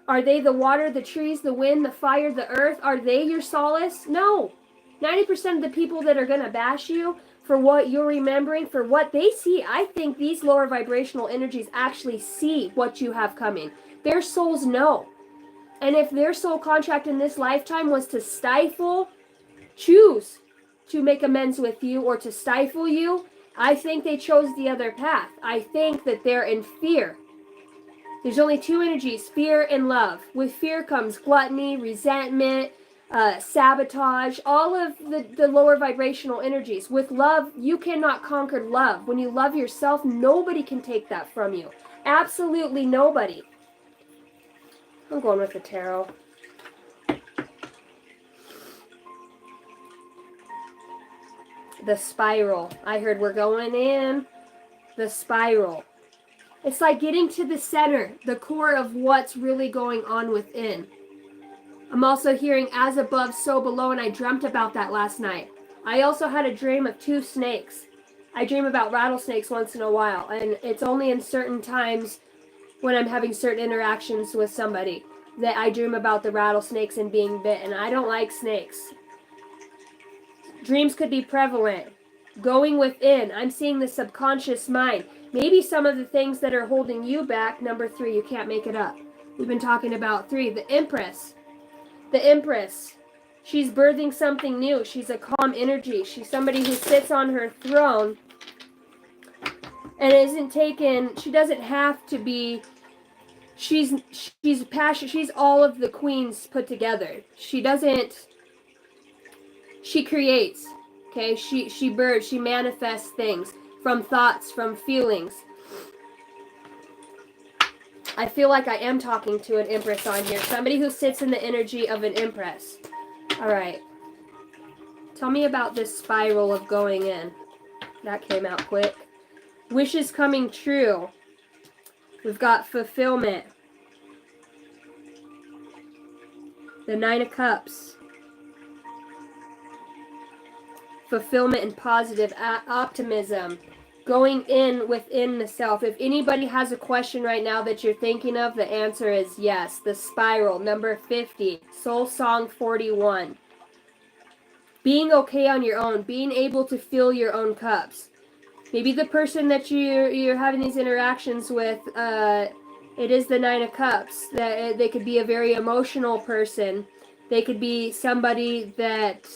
Are they the water, the trees, the wind, the fire, the earth? Are they your solace? No. 90% of the people that are gonna bash you for what you're remembering, for what they see, I think these lower vibrational energies actually see what you have coming. Their souls know. And if their soul contract in this lifetime was to choose to make amends with you or to stifle you, I think they chose the other path. I think that they're in fear. There's only 2 energies, fear and love. With fear comes gluttony, resentment, sabotage, all of the lower vibrational energies. With love, you cannot conquer love. When you love yourself, nobody can take that from you. Absolutely nobody. I'm going with the tarot. The spiral. I heard we're going in. The spiral. It's like getting to the center, the core of what's really going on within. I'm also hearing as above, so below, and I dreamt about that last night. I also had a dream of 2 snakes. I dream about rattlesnakes once in a while, and it's only in certain times when I'm having certain interactions with somebody that I dream about the rattlesnakes and being bit, and I don't like snakes. Dreams could be prevalent. Going within, I'm seeing the subconscious mind. Maybe some of the things that are holding you back. Number 3, you can't make it up. We've been talking about 3, the Empress. The Empress, she's birthing something new. She's a calm energy. She's somebody who sits on her throne and isn't taken, she doesn't have to be, she's passionate. She's all of the queens put together. She creates, okay? She births, she manifests things from thoughts, from feelings. I feel like I am talking to an Empress on here. Somebody who sits in the energy of an Empress. All right. Tell me about this spiral of going in. That came out quick. Wishes coming true. We've got fulfillment. The Nine of Cups. Fulfillment and positive optimism. Going in within the self. If anybody has a question right now that you're thinking of, the answer is yes. The Spiral, number 50. Soul Song 41. Being okay on your own. Being able to fill your own cups. Maybe the person that you're having these interactions with, it is the Nine of Cups. That they could be a very emotional person. They could be somebody that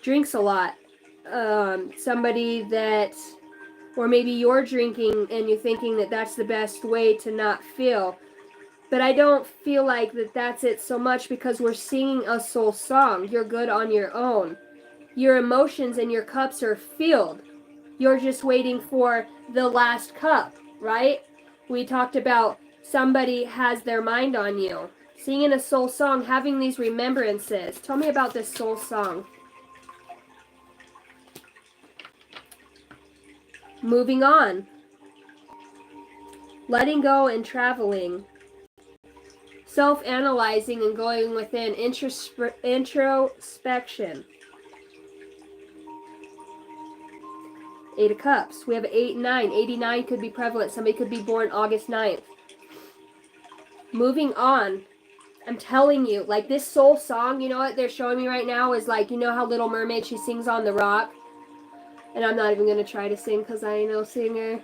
drinks a lot. Somebody that, or maybe you're drinking and you're thinking that that's the best way to not feel. But I don't feel like that's it so much, because we're singing a soul song. You're good on your own. Your emotions and your cups are filled. You're just waiting for the last cup, right? We talked about somebody has their mind on you. Singing a soul song, having these remembrances. Tell me about this soul song. Moving on. Letting go and traveling. Self-analyzing and going within. Introspection. Eight of Cups. We have 8 and 9. 89 could be prevalent. Somebody could be born August 9th. Moving on. I'm telling you, like this soul song, you know what they're showing me right now is like, you know how Little Mermaid, she sings on the rock? And I'm not even going to try to sing because I ain't no singer.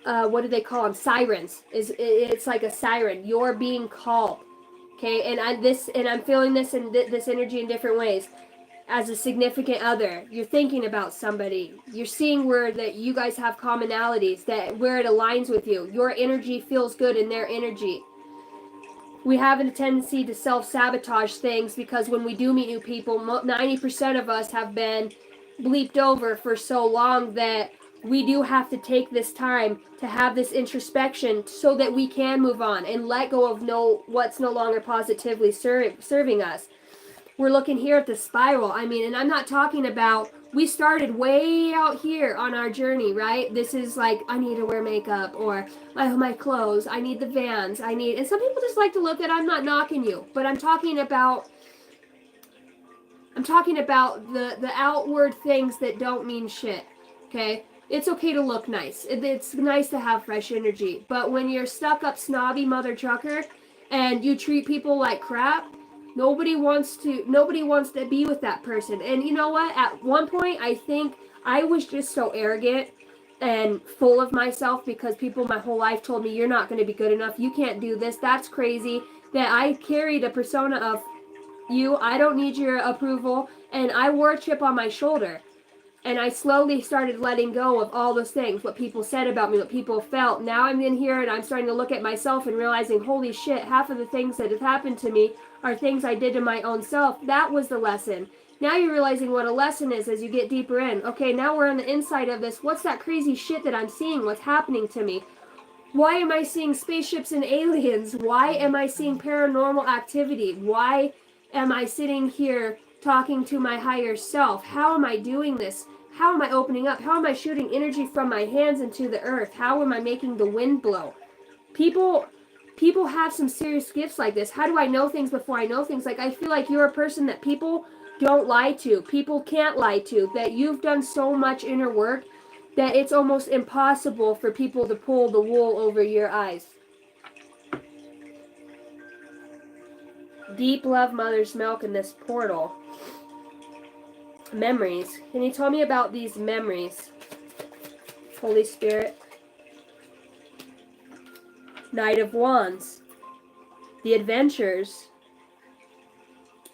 What do they call them? Sirens. It's like a siren. You're being called. Okay, and I'm feeling this in this energy in different ways. As a significant other, you're thinking about somebody. You're seeing where that you guys have commonalities, that where it aligns with you. Your energy feels good in their energy. We have a tendency to self-sabotage things because when we do meet new people, 90% of us have been bleeped over for so long that we do have to take this time to have this introspection so that we can move on and let go of what's no longer positively serving us. We're looking here at the spiral. I mean, and I'm not talking about, we started way out here on our journey, right? This is like, I need to wear makeup, or my clothes, I need the Vans, and some people just like to look at, I'm not knocking you, but I'm talking about the outward things that don't mean shit, okay? It's okay to look nice. It's nice to have fresh energy, but when you're stuck up snobby mother trucker and you treat people like crap, Nobody wants to be with that person. And you know what? At one point, I think I was just so arrogant and full of myself because people my whole life told me, you're not going to be good enough. You can't do this. That's crazy. That I carried a persona of I don't need your approval. And I wore a chip on my shoulder. And I slowly started letting go of all those things, what people said about me, what people felt. Now I'm in here and I'm starting to look at myself and realizing, holy shit, half of the things that have happened to me are things I did to my own self. That was the lesson. Now you're realizing what a lesson is as you get deeper in. Okay, now we're on the inside of this. What's that crazy shit that I'm seeing? What's happening to me? Why am I seeing spaceships and aliens? Why am I seeing paranormal activity? Why am I sitting here talking to my higher self? How am I doing this? How am I opening up? How am I shooting energy from my hands into the earth? How am I making the wind blow? People have some serious gifts like this. How do I know things before I know things? Like, I feel like you're a person that people don't lie to. People can't lie to. That you've done so much inner work that it's almost impossible for people to pull the wool over your eyes. Deep love, mother's milk in this portal. Memories. Can you tell me about these memories, Holy Spirit? Knight of Wands. The adventures.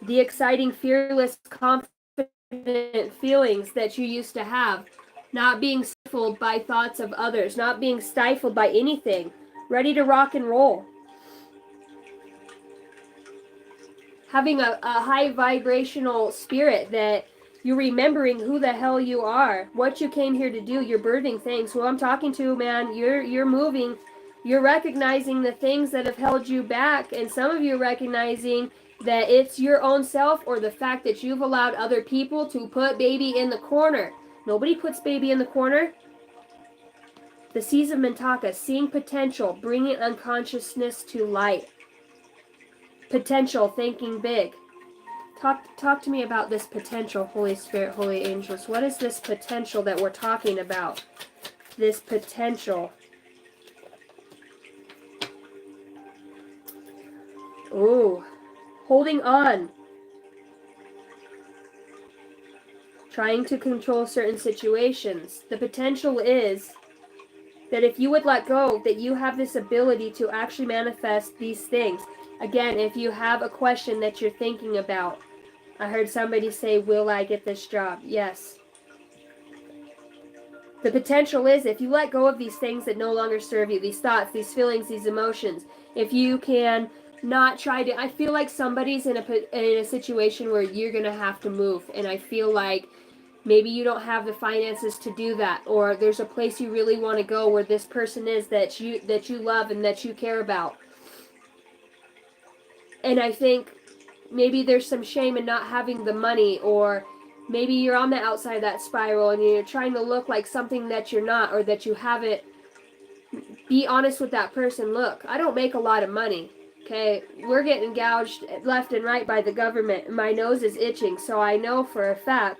The exciting, fearless, confident feelings that you used to have. Not being stifled by thoughts of others. Not being stifled by anything. Ready to rock and roll. Having a high vibrational spirit that you're remembering who the hell you are, what you came here to do. You're birthing things. Who I'm talking to, man, you're moving. You're recognizing the things that have held you back, and some of you recognizing that it's your own self or the fact that you've allowed other people to put baby in the corner. Nobody puts baby in the corner. The Seas of Mintaka, seeing potential, bringing unconsciousness to light. Potential, thinking big. Talk to me about this potential, Holy Spirit, Holy Angels. What is this potential that we're talking about? This potential. Ooh. Holding on. Trying to control certain situations. The potential is that if you would let go, that you have this ability to actually manifest these things. Again, if you have a question that you're thinking about, I heard somebody say, will I get this job? Yes. The potential is if you let go of these things that no longer serve you, these thoughts, these feelings, these emotions, if you can not try to, I feel like somebody's in a situation where you're going to have to move, and I feel like maybe you don't have the finances to do that, or there's a place you really want to go where this person is that you love and that you care about. And I think maybe there's some shame in not having the money, or maybe you're on the outside of that spiral and you're trying to look like something that you're not, or that you haven't. Be honest with that person. Look, I don't make a lot of money. Okay, we're getting gouged left and right by the government. My nose is itching, so I know for a fact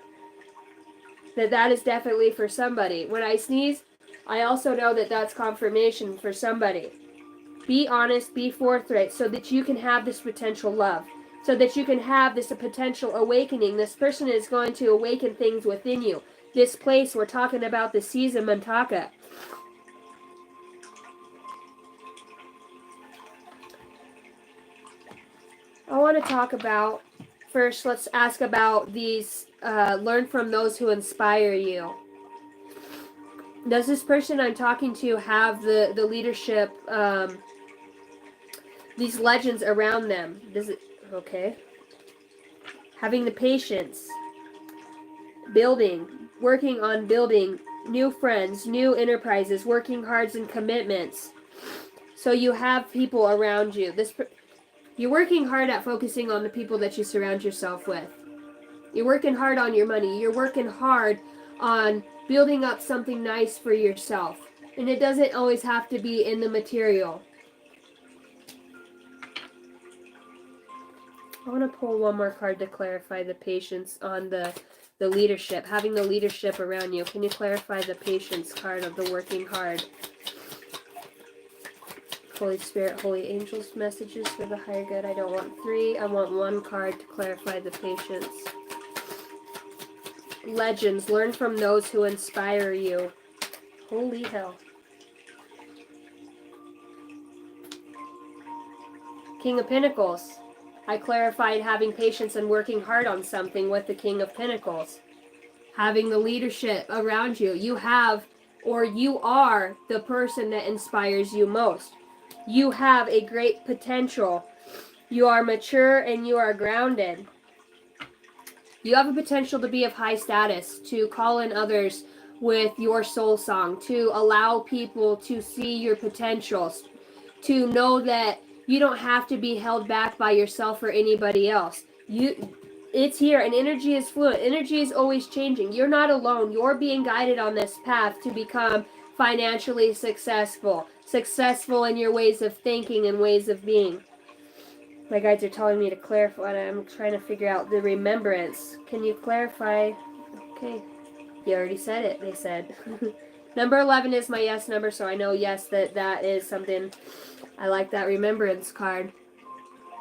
that is definitely for somebody. When I sneeze, I also know that that's confirmation for somebody. Be honest, be forthright, so that you can have this potential love, so that you can have this potential awakening. This person is going to awaken things within you. This place, we're talking about the Seas of Mintaka. I want to talk about, first, let's ask about these, learn from those who inspire you. Does this person I'm talking to have the leadership, these legends around them? Does it, okay. Having the patience, building, working on building new friends, new enterprises, working hard and commitments. So you have people around you. You're working hard at focusing on the people that you surround yourself with. You're working hard on your money. You're working hard on building up something nice for yourself. And it doesn't always have to be in the material. I want to pull one more card to clarify the patience on the leadership. Having the leadership around you. Can you clarify the patience card of the working hard? Holy Spirit, Holy Angels, messages for the higher good. I don't want 3. I want 1 card to clarify the patience. Legends. Learn from those who inspire you. Holy hell. King of Pentacles. I clarified having patience and working hard on something with the King of Pentacles. Having the leadership around you. You have, or you are, the person that inspires you most. You have a great potential. You are mature and you are grounded. You have a potential to be of high status, to call in others with your soul song, to allow people to see your potentials, to know that you don't have to be held back by yourself or anybody else. It's here, and energy is fluid. Energy is always changing. You're not alone. You're being guided on this path to become financially successful in your ways of thinking and ways of being. My guides are telling me to clarify. I'm trying to figure out the remembrance. Can you clarify? Okay. You already said it, they said. Number 11 is my yes number, so I know, yes, that is something. I like that remembrance card.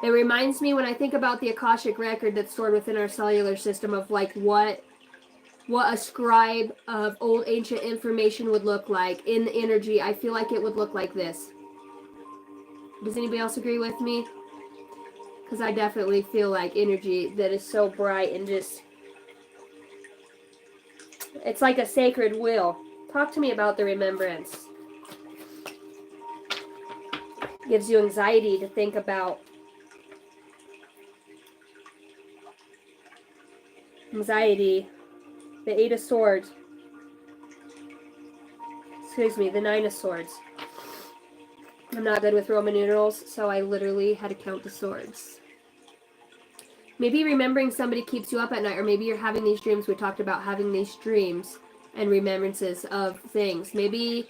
It reminds me, when I think about the Akashic record that's stored within our cellular system, of like what a scribe of old ancient information would look like in the energy. I feel like it would look like this. Does anybody else agree with me? Because I definitely feel like energy that is so bright and just, it's like a sacred wheel. Talk to me about the remembrance. Gives you anxiety to think about. Anxiety. The 8 of Swords. Excuse me, the 9 of Swords. I'm not good with Roman numerals, so I literally had to count the swords. Maybe remembering somebody keeps you up at night, or maybe you're having these dreams. We talked about having these dreams and remembrances of things. Maybe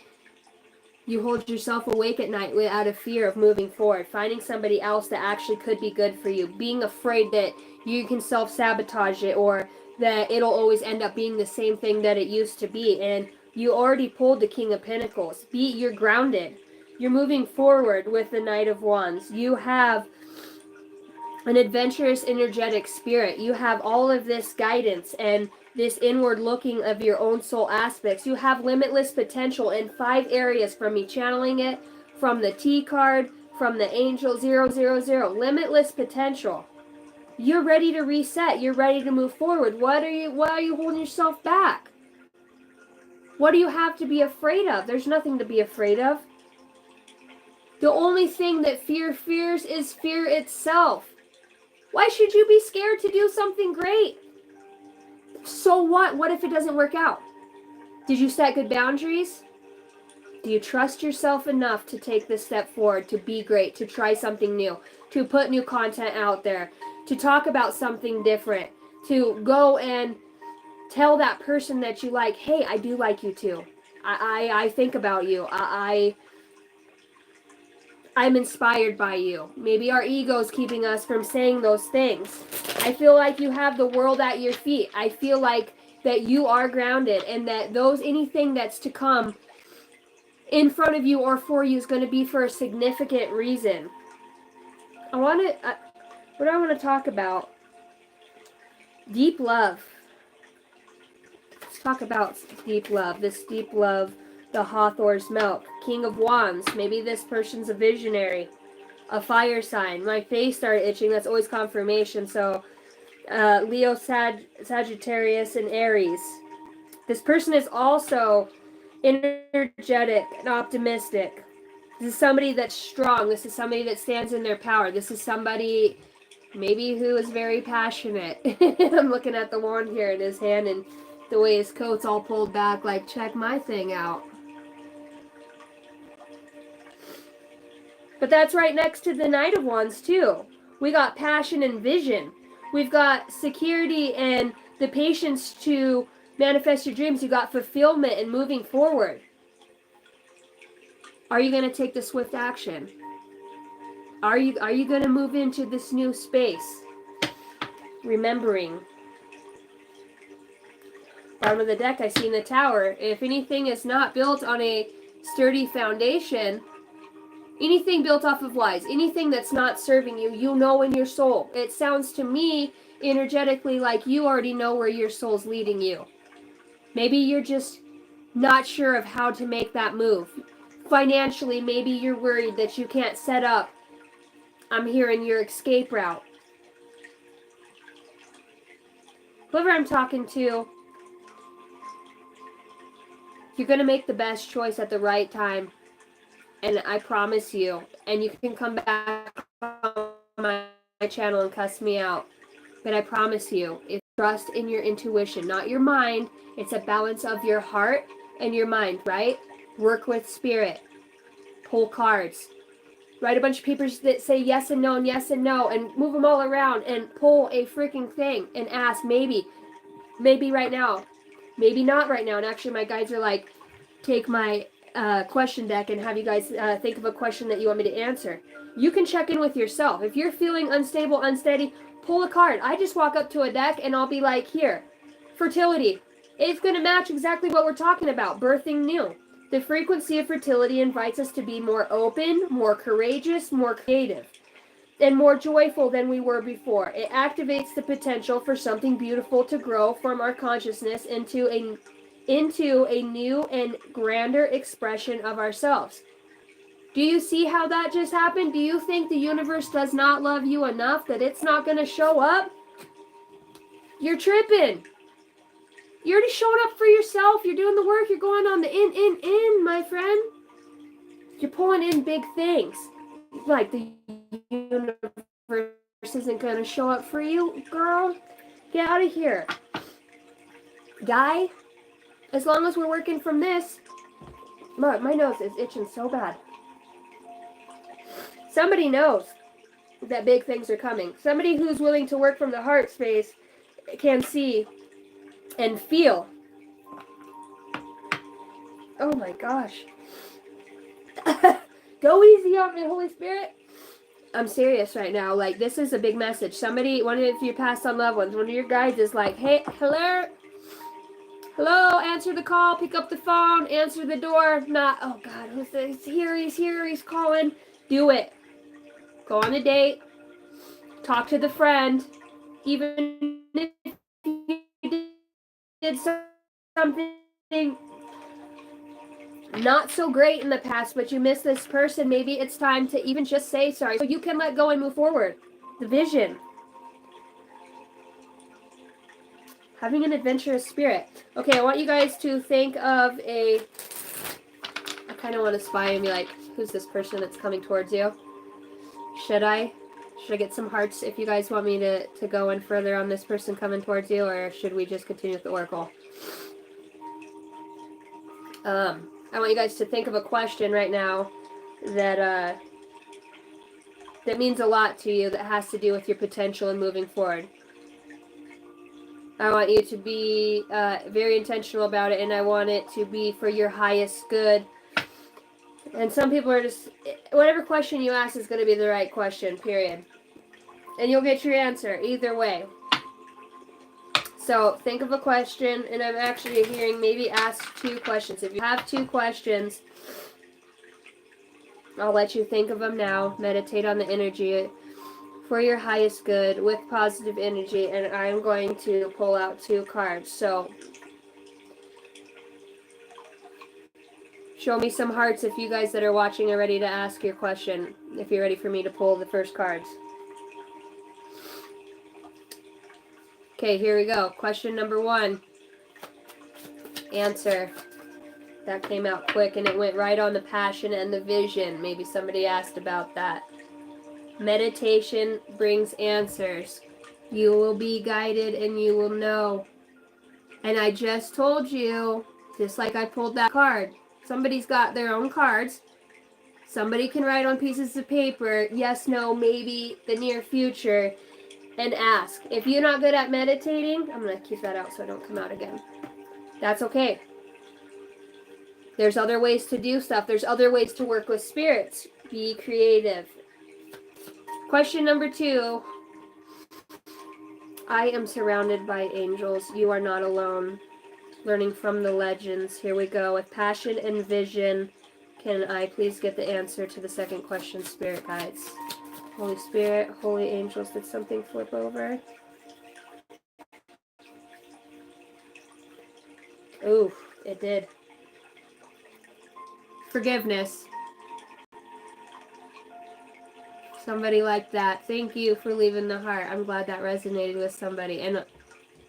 you hold yourself awake at night out of fear of moving forward, finding somebody else that actually could be good for you, being afraid that you can self-sabotage it or that it'll always end up being the same thing that it used to be. And you already pulled the King of Pentacles. You're grounded. You're moving forward with the Knight of Wands. You have an adventurous, energetic spirit. You have all of this guidance and this inward looking of your own soul aspects. You have limitless potential in 5 areas, from me channeling it, from the T card, from the angel 000, limitless potential. You're ready to reset. You're ready to move forward. Why are you holding yourself back? What do you have to be afraid of? There's nothing to be afraid of. The only thing that fear fears is fear itself. Why should you be scared to do something great? So what? What if it doesn't work out? Did you set good boundaries? Do you trust yourself enough to take this step forward, to be great, to try something new, to put new content out there, to talk about something different, to go and tell that person that you like, hey, I do like you too. I think about you. I'm inspired by you. Maybe our ego's keeping us from saying those things. I feel like you have the world at your feet. I feel like that you are grounded and that anything that's to come in front of you or for you is going to be for a significant reason. What do I want to talk about? Deep love. Let's talk about deep love. This deep love, the Hawthorne's milk. King of Wands. Maybe this person's a visionary. A fire sign. My face started itching. That's always confirmation. So, Leo, Sagittarius, and Aries. This person is also energetic and optimistic. This is somebody that's strong. This is somebody that stands in their power. This is somebody maybe who is very passionate. I'm looking at the wand here in his hand and the way his coat's all pulled back, like, check my thing out. But that's right next to the Knight of Wands too. We got passion and vision. We've got security and the patience to manifest your dreams. You got fulfillment and moving forward. Are you going to take the swift action? Are you going to move into this new space? Remembering. Bottom of the deck, I see in the Tower. If anything is not built on a sturdy foundation, anything built off of lies, anything that's not serving you, you know in your soul. It sounds to me energetically like you already know where your soul's leading you. Maybe you're just not sure of how to make that move. Financially, maybe you're worried that you can't set up, I'm hearing, your escape route. Whoever I'm talking to, you're going to make the best choice at the right time. And I promise you, and you can come back on my channel and cuss me out, but I promise you, if trust in your intuition, not your mind, it's a balance of your heart and your mind, right? Work with spirit. Pull cards. Write a bunch of papers that say yes and no, and move them all around and pull a freaking thing and ask, maybe right now, maybe not right now. And actually my guides are like, take my question deck and have you guys think of a question that you want me to answer. You can check in with yourself. If you're feeling unstable, unsteady, pull a card. I just walk up to a deck and I'll be like, here, fertility. It's going to match exactly what we're talking about, birthing new. The frequency of fertility invites us to be more open, more courageous, more creative, and more joyful than we were before. It activates the potential for something beautiful to grow from our consciousness into a new and grander expression of ourselves. Do you see how that just happened? Do you think the universe does not love you enough that it's not going to show up? You're tripping. You already showed up for yourself. You're doing the work. You're going on the in, my friend. You're pulling in big things. Like the universe isn't going to show up for you, girl. Get out of here. Guy, as long as we're working from this, my nose is itching so bad. Somebody knows that big things are coming. Somebody who's willing to work from the heart space can see and feel Oh my gosh. Go easy on me, Holy Spirit. I'm serious right now. Like, this is a big message. Somebody, one of your past on loved ones, one of your guides is like, hey, hello, answer the call, pick up the phone, answer the door. Not, oh God, who's this? He's here, he's calling. Do it. Go on a date. Talk to the friend. Even if you did something not so great in the past, but you miss this person, maybe it's time to even just say sorry so you can let go and move forward. The vision. Having an adventurous spirit. Okay, I want you guys to think of I kind of want to spy and be like, who's this person that's coming towards you? Should I get some hearts if you guys want me to go in further on this person coming towards you, or should we just continue with the oracle? I want you guys to think of a question right now that means a lot to you, that has to do with your potential and moving forward. I want you to be very intentional about it, and I want it to be for your highest good. And some people are just, whatever question you ask is going to be the right question, period. And you'll get your answer either way. So think of a question, and I'm actually hearing maybe ask 2 questions. If you have 2 questions, I'll let you think of them now. Meditate on the energy for your highest good with positive energy, and I'm going to pull out 2 cards. So show me some hearts if you guys that are watching are ready to ask your question, if you're ready for me to pull the first cards. Okay, here we go. Question number 1. Answer. That came out quick, and it went right on the passion and the vision. Maybe somebody asked about that. Meditation brings answers. You will be guided and you will know. And I just told you, just like I pulled that card, somebody's got their own cards. Somebody can write on pieces of paper, yes, no, maybe, the near future, and ask. If you're not good at meditating, I'm going to keep that out so I don't come out again. That's okay. There's other ways to do stuff. There's other ways to work with spirits. Be creative. Question number 2. I am surrounded by angels. You are not alone. Learning from the legends. Here we go. With passion and vision, can I please get the answer to the second question, Spirit Guides? Holy Spirit, Holy Angels, did something flip over? Ooh, it did. Forgiveness. Somebody like that. Thank you for leaving the heart. I'm glad that resonated with somebody. And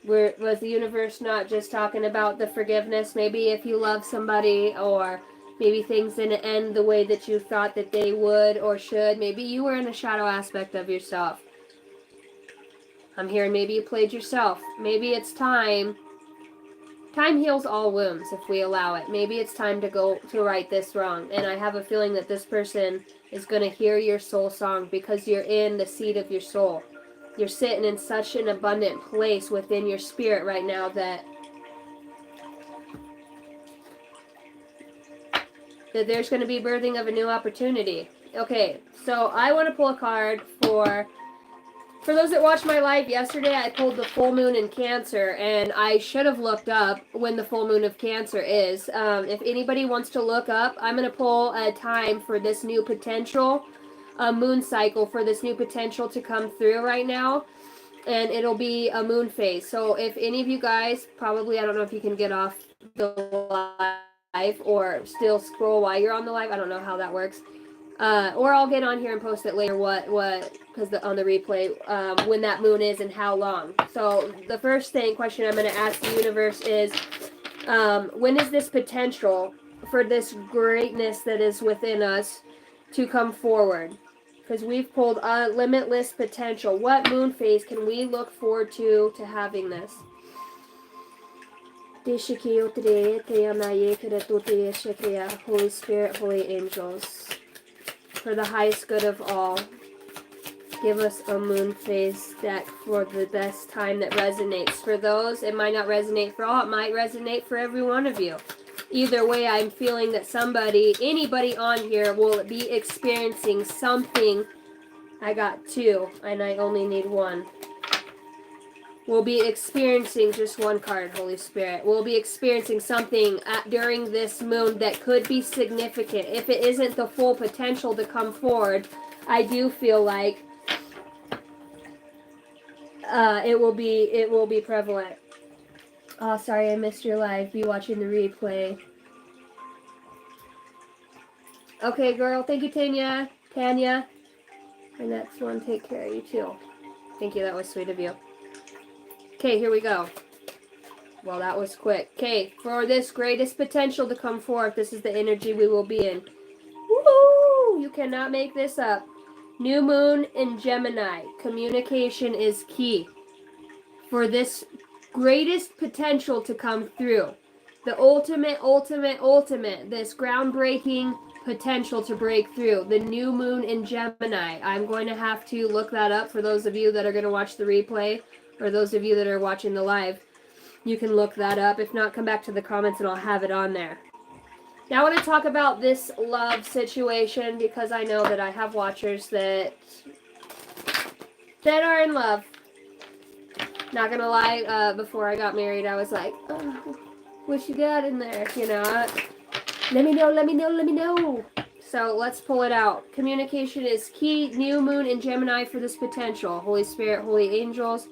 was the universe not just talking about the forgiveness? Maybe if you love somebody, or maybe things didn't end the way that you thought that they would or should. Maybe you were in a shadow aspect of yourself. I'm hearing maybe you played yourself. Maybe it's time. Time heals all wounds if we allow it. Maybe it's time to go to right this wrong. And I have a feeling that this person is going to hear your soul song, because you're in the seat of your soul. You're sitting in such an abundant place within your spirit right now that there's going to be birthing of a new opportunity. Okay, so I want to pull a card for those that watched my live yesterday. I pulled the full moon in Cancer, and I should have looked up when the full moon of Cancer is. If anybody wants to look up, I'm going to pull a time for this new potential, a moon cycle for this new potential to come through right now, and it'll be a moon phase. So if any of you guys, probably, I don't know if you can get off the live or still scroll while you're on the live. I don't know how that works. Or I'll get on here and post it later because on the replay, when that moon is and how long. So the first question I'm going to ask the universe is, when is this potential for this greatness that is within us to come forward? Because we've pulled limitless potential. What moon phase can we look forward to having this? Holy Spirit, Holy Angels, for the highest good of all, give us a moon phase deck for the best time that resonates. For those, it might not resonate for all. It might resonate for every one of you. Either way, I'm feeling that anybody on here will be experiencing something. I got 2, and I only need 1. We'll be experiencing just 1 card, Holy Spirit. We'll be experiencing something during this moon that could be significant. If it isn't the full potential to come forward, I do feel like it will be prevalent. Oh, sorry, I missed your live. Be watching the replay. Okay, girl. Thank you, Tanya. Tanya. The next one, take care of you too. Thank you. That was sweet of you. Okay, here we go. Well, that was quick. Okay, for this greatest potential to come forth, this is the energy we will be in. Woo! You cannot make this up. New moon in Gemini. Communication is key. For this greatest potential to come through. The ultimate, this groundbreaking potential to break through. The new moon in Gemini. I'm going to have to look that up for those of you that are going to watch the replay, or those of you that are watching the live. You can look that up. If not, come back to the comments and I'll have it on there. Now I want to talk about this love situation, because I know that I have watchers that are in love. Not gonna lie, before I got married, I was like, oh, what you got in there? You know, let me know. So let's pull it out. Communication is key. New moon in Gemini for this potential. Holy Spirit, holy angels.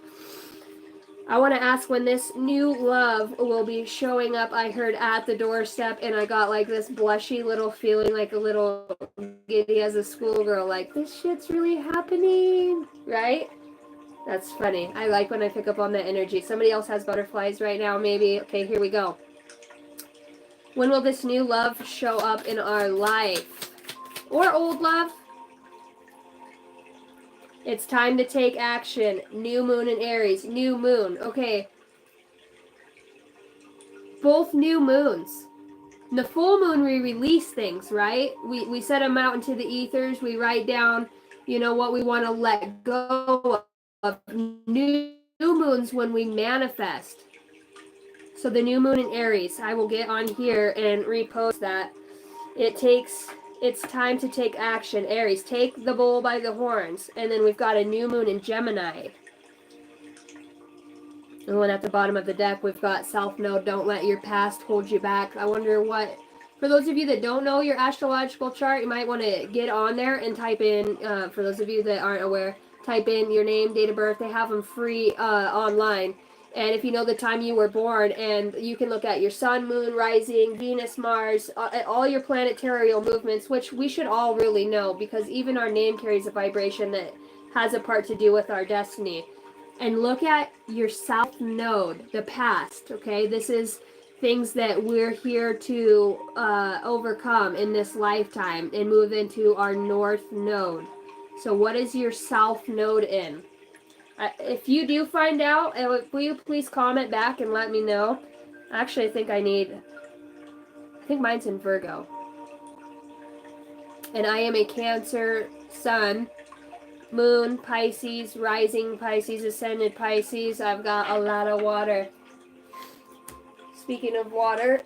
I want to ask when this new love will be showing up. I heard at the doorstep, and I got like this blushy little feeling, like a little giddy as a schoolgirl, like this shit's really happening, right? That's funny. I like when I pick up on that energy. Somebody else has butterflies right now, maybe. Okay, here we go. When will this new love show up in our life? Or old love? It's time to take action. New moon in Aries. New moon. Okay. Both new moons. In the full moon, we release things, right? We set them out into the ethers. We write down, you know, what we want to let go of. New moons when we manifest. So the new moon in Aries. I will get on here and repost that. It's time to take action. Aries, take the bull by the horns. And then we've got a new moon in Gemini. And then at the bottom of the deck, we've got South Node, don't let your past hold you back. I wonder what, for those of you that don't know your astrological chart, you might want to get on there and type in, for those of you that aren't aware, type in your name, date of birth. They have them free online. And if you know the time you were born, and you can look at your sun, moon, rising, Venus, Mars, all your planetary movements, which we should all really know, because even our name carries a vibration that has a part to do with our destiny. And look at your South Node, the past, okay? This is things that we're here to overcome in this lifetime and move into our North Node. So what is your South Node in? If you do find out, will you please comment back and let me know? Actually, I think mine's in Virgo. And I am a Cancer sun, moon, Pisces, rising Pisces, ascended Pisces. I've got a lot of water. Speaking of water,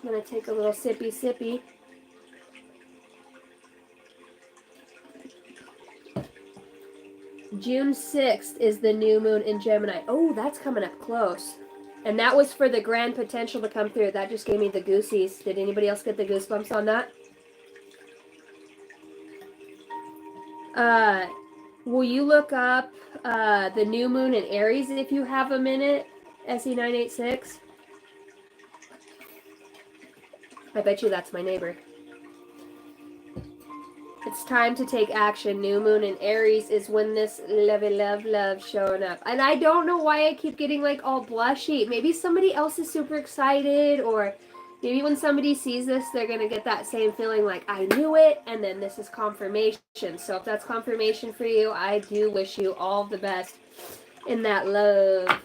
I'm going to take a little sippy. June 6th is the new moon in Gemini. Oh, that's coming up close. And that was for the grand potential to come through. That just gave me the goosies. Did anybody else get the goosebumps on that? Will you look up the new moon in Aries if you have a minute? SE986. I bet you that's my neighbor. It's time to take action. New moon in Aries is when this love showing up. And I don't know why I keep getting like all blushy. Maybe somebody else is super excited, or maybe when somebody sees this, they're going to get that same feeling like, I knew it, and then this is confirmation. So if that's confirmation for you, I do wish you all the best in that love.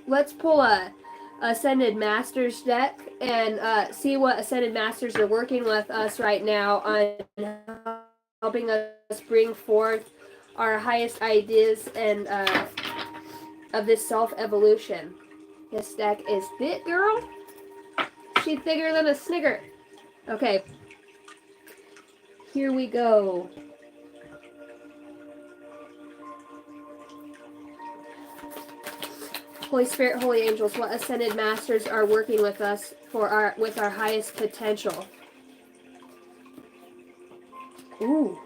Let's pull a Ascended Masters deck and see what Ascended Masters are working with us right now on helping us bring forth our highest ideas and of this self-evolution. This deck is thick, girl. be thicker than a Snicker. Okay. Here we go. Holy Spirit, holy angels, what ascended masters are working with us with our highest potential? Ooh.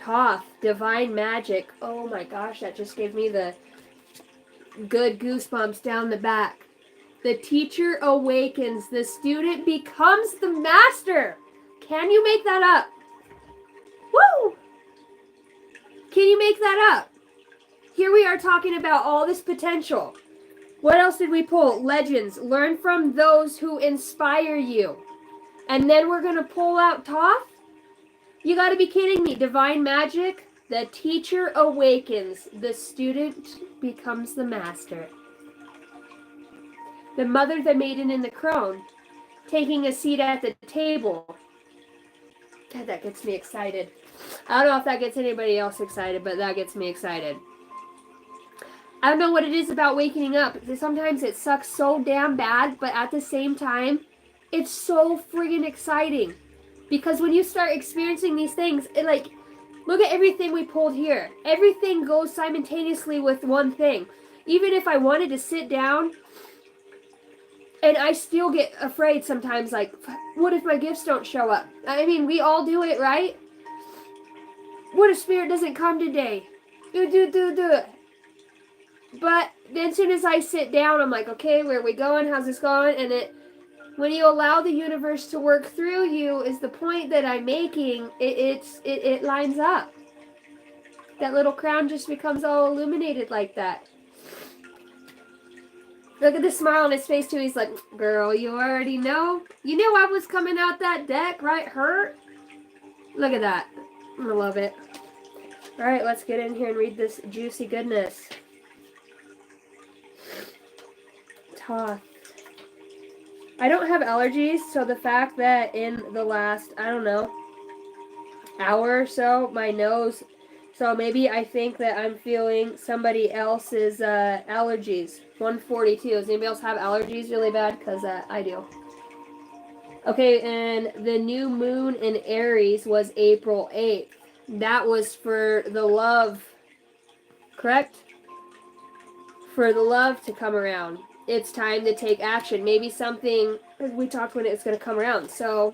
Thoth, divine magic. Oh my gosh, that just gave me the good goosebumps down the back. The teacher awakens, the student becomes the master. Can you make that up? Woo! Can you make that up? Here we are talking about all this potential. What else did we pull? Legends. Learn from those who inspire you. And then we're going to pull out Thoth? You got to be kidding me. Divine magic. The teacher awakens. The student becomes the master. The mother, the maiden, and the crone. Taking a seat at the table. God, that gets me excited. I don't know if that gets anybody else excited, but that gets me excited. I don't know what it is about waking up. Sometimes it sucks so damn bad, but at the same time, it's so friggin' exciting. Because when you start experiencing these things, look at everything we pulled here. Everything goes simultaneously with one thing. Even if I wanted to sit down, and I still get afraid sometimes, like, what if my gifts don't show up? I mean, we all do it, right? What if spirit doesn't come today? Do it. But then as soon as I sit down, I'm like, okay, where are we going? How's this going? And when you allow the universe to work through you is the point that I'm making, it lines up. That little crown just becomes all illuminated like that. Look at the smile on his face too. He's like, girl, you already know. You knew I was coming out that deck, right? Hurt? Look at that. I love it. All right, let's get in here and read this juicy goodness. Thoth. I don't have allergies, so the fact that in the last, I don't know, hour or so, my nose, so maybe I think that I'm feeling somebody else's allergies. 142. Does anybody else have allergies really bad? Because I do. Okay, and the new moon in Aries was April 8th. That was for the love, correct? For the love to come around. It's time to take action. Maybe something we talked when it's going to come around. So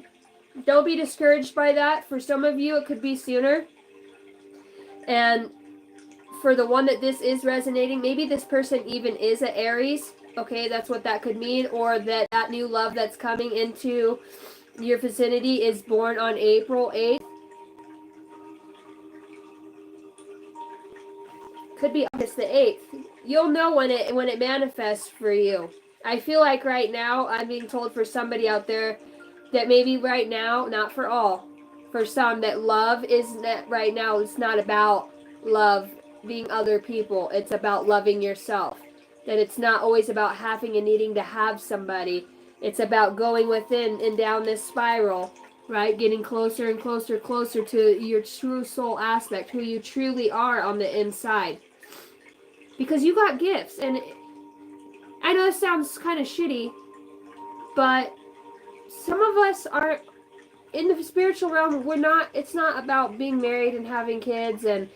don't be discouraged by that. For some of you, it could be sooner. And for the one that this is resonating, maybe this person even is an Aries. Okay, that's what that could mean. Or that new love that's coming into your vicinity is born on April 8th. Could be August the 8th. You'll know when it manifests for you. I feel like right now I'm being told for somebody out there that maybe right now, not for all, for some, that love is not right now. It's not about love being other people. It's about loving yourself. That it's not always about having and needing to have somebody. It's about going within and down this spiral, right? Getting closer and closer to your true soul aspect, who you truly are on the inside. Because you got gifts, and I know this sounds kind of shitty, but some of us are in the spiritual realm. It's not about being married and having kids and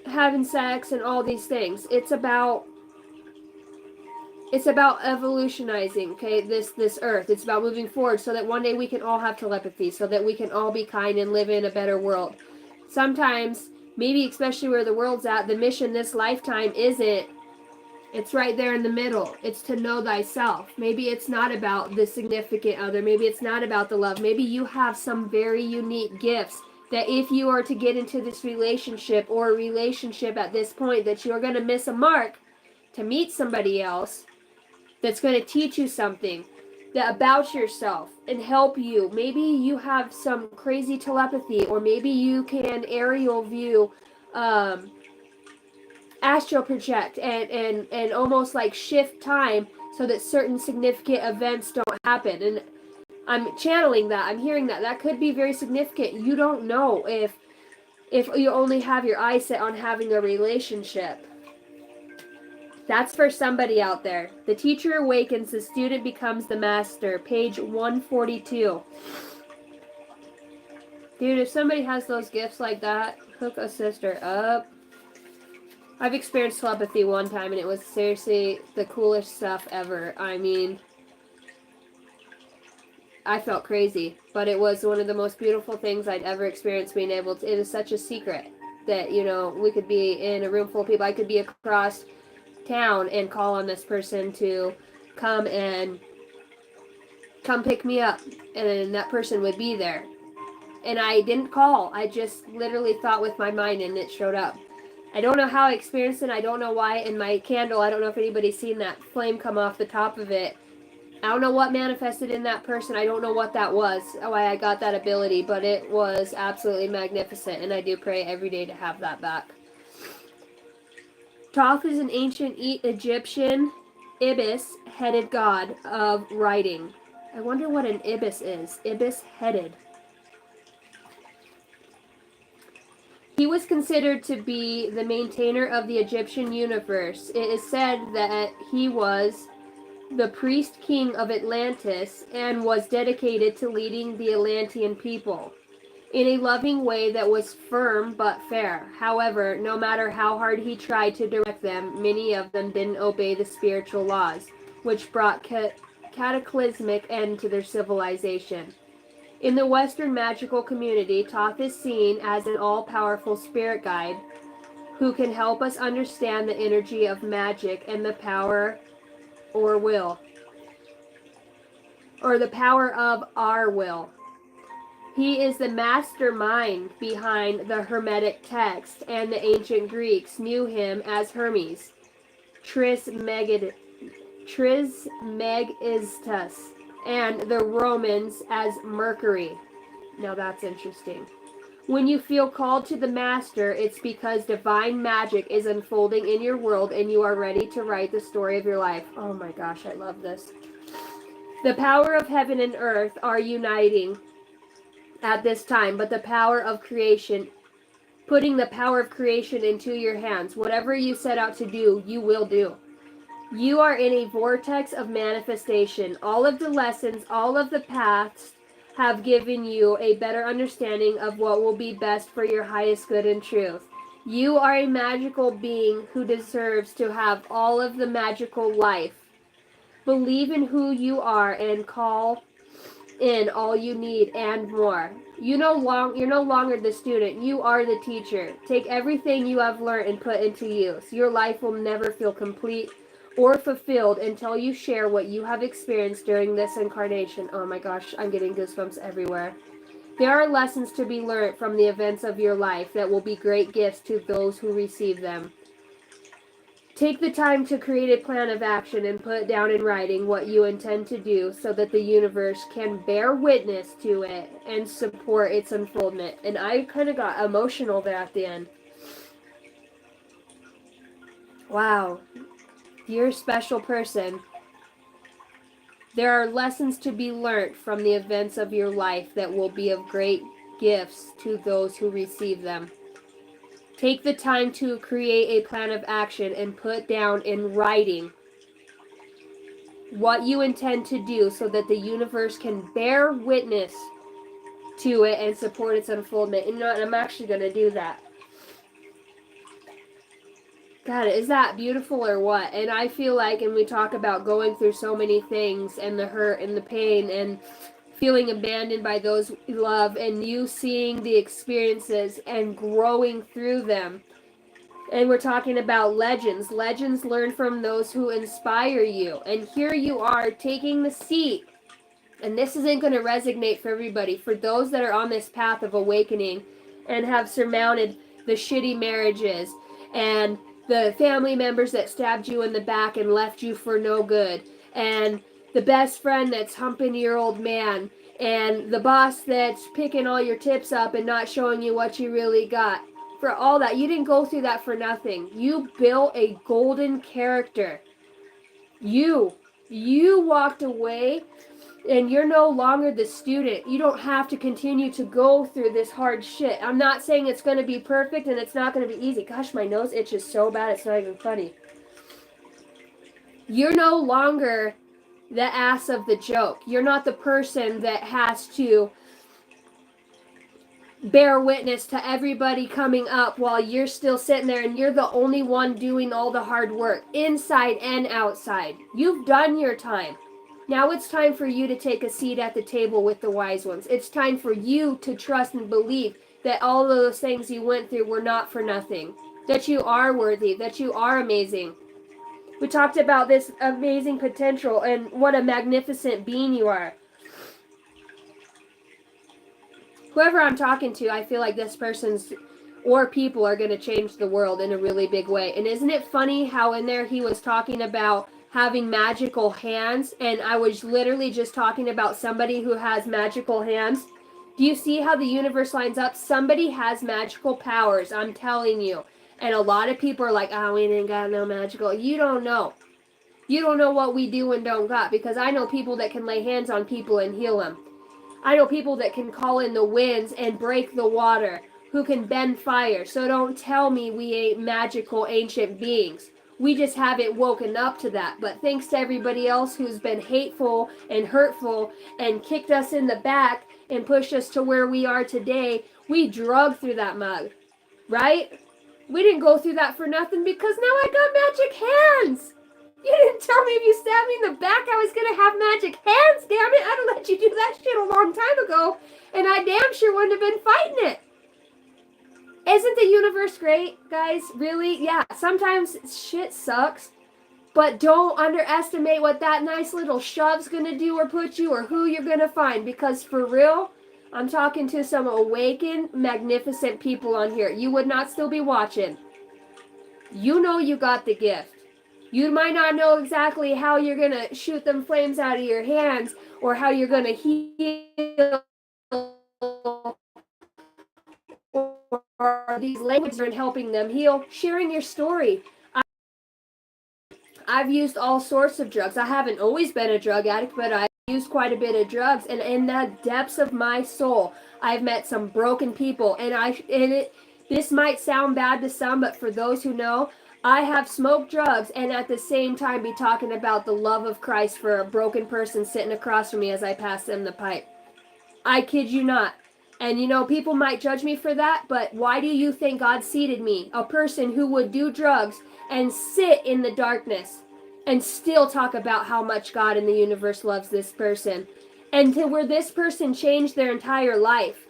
having sex and all these things. It's about evolutionizing, okay, this earth. It's about moving forward so that one day we can all have telepathy, so that we can all be kind and live in a better world. Sometimes, maybe especially where the world's at, the mission this lifetime isn't. It's right there in the middle. It's to know thyself. Maybe it's not about the significant other. Maybe it's not about the love. Maybe you have some very unique gifts that if you are to get into this relationship or a relationship at this point, that you're going to miss a mark to meet somebody else that's going to teach you something about yourself and help you. Maybe you have some crazy telepathy, or maybe you can aerial view, astral project and almost like shift time so that certain significant events don't happen. And I'm channeling that. I'm hearing that. That could be very significant. You don't know if you only have your eyes set on having a relationship. That's for somebody out there. The teacher awakens, the student becomes the master. Page 142. Dude, if somebody has those gifts like that, hook a sister up. I've experienced telepathy one time, and it was seriously the coolest stuff ever. I mean, I felt crazy, but it was one of the most beautiful things I'd ever experienced, being able to, it is such a secret that, you know, we could be in a room full of people. I could be across town and call on this person to come pick me up, and then that person would be there. And I didn't call. I just literally thought with my mind, and it showed up. I don't know how I experienced it. I don't know why. In my candle, I don't know if anybody's seen that flame come off the top of it. I don't know what manifested in that person. I don't know what that was, why I got that ability, but it was absolutely magnificent, and I do pray every day to have that back. Thoth is an ancient Egyptian ibis-headed god of writing. I wonder what an ibis is. Ibis-headed. He was considered to be the maintainer of the Egyptian universe. It is said that he was the priest king of Atlantis and was dedicated to leading the Atlantean people in a loving way that was firm but fair. However, no matter how hard he tried to direct them, many of them didn't obey the spiritual laws, which brought cataclysmic end to their civilization. In the Western magical community, Thoth is seen as an all-powerful spirit guide who can help us understand the energy of magic and the power or will, or the power of our will. He is the mastermind behind the Hermetic text, and the ancient Greeks knew him as Hermes Trismegistus, and the Romans as Mercury. Now that's interesting. When you feel called to the master, it's because divine magic is unfolding in your world and you are ready to write the story of your life. Oh my gosh, I love this. The power of heaven and earth are uniting at this time, but the power of creation, putting the power of creation into your hands. Whatever you set out to do, you will do. You are in a vortex of manifestation. All of the lessons, all of the paths have given you a better understanding of what will be best for your highest good and truth. You are a magical being who deserves to have all of the magical life. Believe in who you are and call in all you need and more. You're no longer the student. You are the teacher. Take everything you have learned and put into use. Your life will never feel complete or fulfilled until you share what you have experienced during this incarnation. Oh my gosh, I'm getting goosebumps everywhere. There are lessons to be learned from the events of your life that will be great gifts to those who receive them. Take the time to create a plan of action and put down in writing what you intend to do so that the universe can bear witness to it and support its unfoldment. And I kind of got emotional there at the end. Wow. You're a special person. There are lessons to be learned from the events of your life that will be of great gifts to those who receive them. Take the time to create a plan of action and put down in writing what you intend to do so that the universe can bear witness to it and support its unfoldment. And I'm actually going to do that. God, is that beautiful or what? And I feel like, and we talk about going through so many things and the hurt and the pain and feeling abandoned by those we love, and you seeing the experiences and growing through them. And we're talking about legends. Legends learn from those who inspire you. And here you are taking the seat. And this isn't going to resonate for everybody. For those that are on this path of awakening and have surmounted the shitty marriages and the family members that stabbed you in the back and left you for no good, and the best friend that's humping your old man, and the boss that's picking all your tips up and not showing you what you really got. For all that, you didn't go through that for nothing. You built a golden character. You walked away, and you're no longer the student. You don't have to continue to go through this hard shit. I'm not saying it's going to be perfect and it's not going to be easy. Gosh, my nose itches so bad it's not even funny. You're no longer the ass of the joke. You're not the person that has to bear witness to everybody coming up while you're still sitting there and you're the only one doing all the hard work, inside and outside. You've done your time. Now it's time for you to take a seat at the table with the wise ones. It's time for you to trust and believe that all of those things you went through were not for nothing, that you are worthy, that you are amazing. We talked about this amazing potential and what a magnificent being you are. Whoever I'm talking to, I feel like this person's or people are going to change the world in a really big way. And isn't it funny how in there he was talking about having magical hands, and I was literally just talking about somebody who has magical hands? Do you see how the universe lines up? Somebody has magical powers, I'm telling you. And a lot of people are like, oh, we ain't got no magical. You don't know. You don't know what we do and don't got, because I know people that can lay hands on people and heal them. I know people that can call in the winds and break the water, who can bend fire. So don't tell me we ain't magical ancient beings. We just haven't woken up to that. But thanks to everybody else who's been hateful and hurtful and kicked us in the back and pushed us to where we are today, we drug through that mug, right? We didn't go through that for nothing, because now I got magic hands. You didn't tell me if you stabbed me in the back I was going to have magic hands, damn it. I'd have let you do that shit a long time ago, and I damn sure wouldn't have been fighting it. Isn't the universe great, guys? Really? Yeah, sometimes shit sucks, but don't underestimate what that nice little shove's going to do or put you, or who you're going to find, because for real, I'm talking to some awakened, magnificent people on here. You would not still be watching. You know you got the gift. You might not know exactly how you're going to shoot them flames out of your hands, or how you're going to heal, or these languages are helping them heal. Sharing your story. I've used all sorts of drugs. I haven't always been a drug addict, but I've used quite a bit of drugs. And in the depths of my soul, I've met some broken people. This might sound bad to some, but for those who know, I have smoked drugs and at the same time be talking about the love of Christ for a broken person sitting across from me as I pass them the pipe. I kid you not. And you know, people might judge me for that, but why do you think God seated me, a person who would do drugs and sit in the darkness and still talk about how much God in the universe loves this person? And to where this person changed their entire life.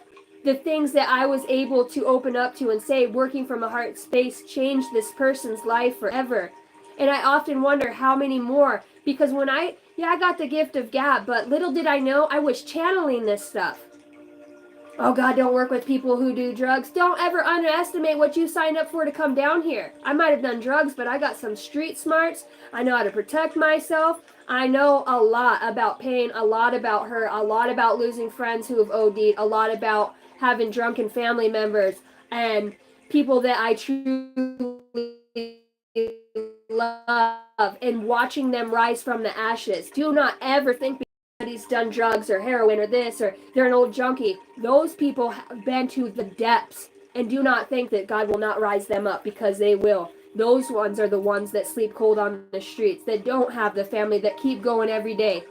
The things that I was able to open up to and say, working from a heart space, changed this person's life forever. And I often wonder how many more, because when I got the gift of gab, but little did I know I was channeling this stuff. Oh God, don't work with people who do drugs. Don't ever underestimate what you signed up for to come down here. I might have done drugs, but I got some street smarts. I know how to protect myself. I know a lot about pain, a lot about hurt, a lot about losing friends who have OD'd, a lot about having drunken family members and people that I truly love, and watching them rise from the ashes. Do not ever think he's done drugs or heroin or this, or they're an old junkie. Those people have been to the depths, and do not think that God will not rise them up, because they will. Those ones are the ones that sleep cold on the streets, that don't have the family, that keep going every day.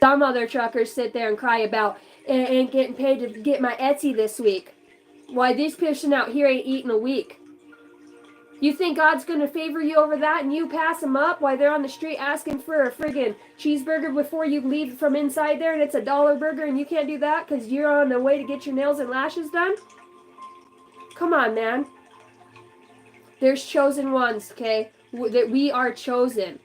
Some other truckers sit there and cry about, ain't getting paid to get my Etsy this week. Why, this person out here ain't eating a week. You think God's going to favor you over that, and you pass them up while they're on the street asking for a friggin' cheeseburger before you leave from inside there, and it's $1 burger, and you can't do that because you're on the way to get your nails and lashes done? Come on, man. There's chosen ones, okay? That we are chosen.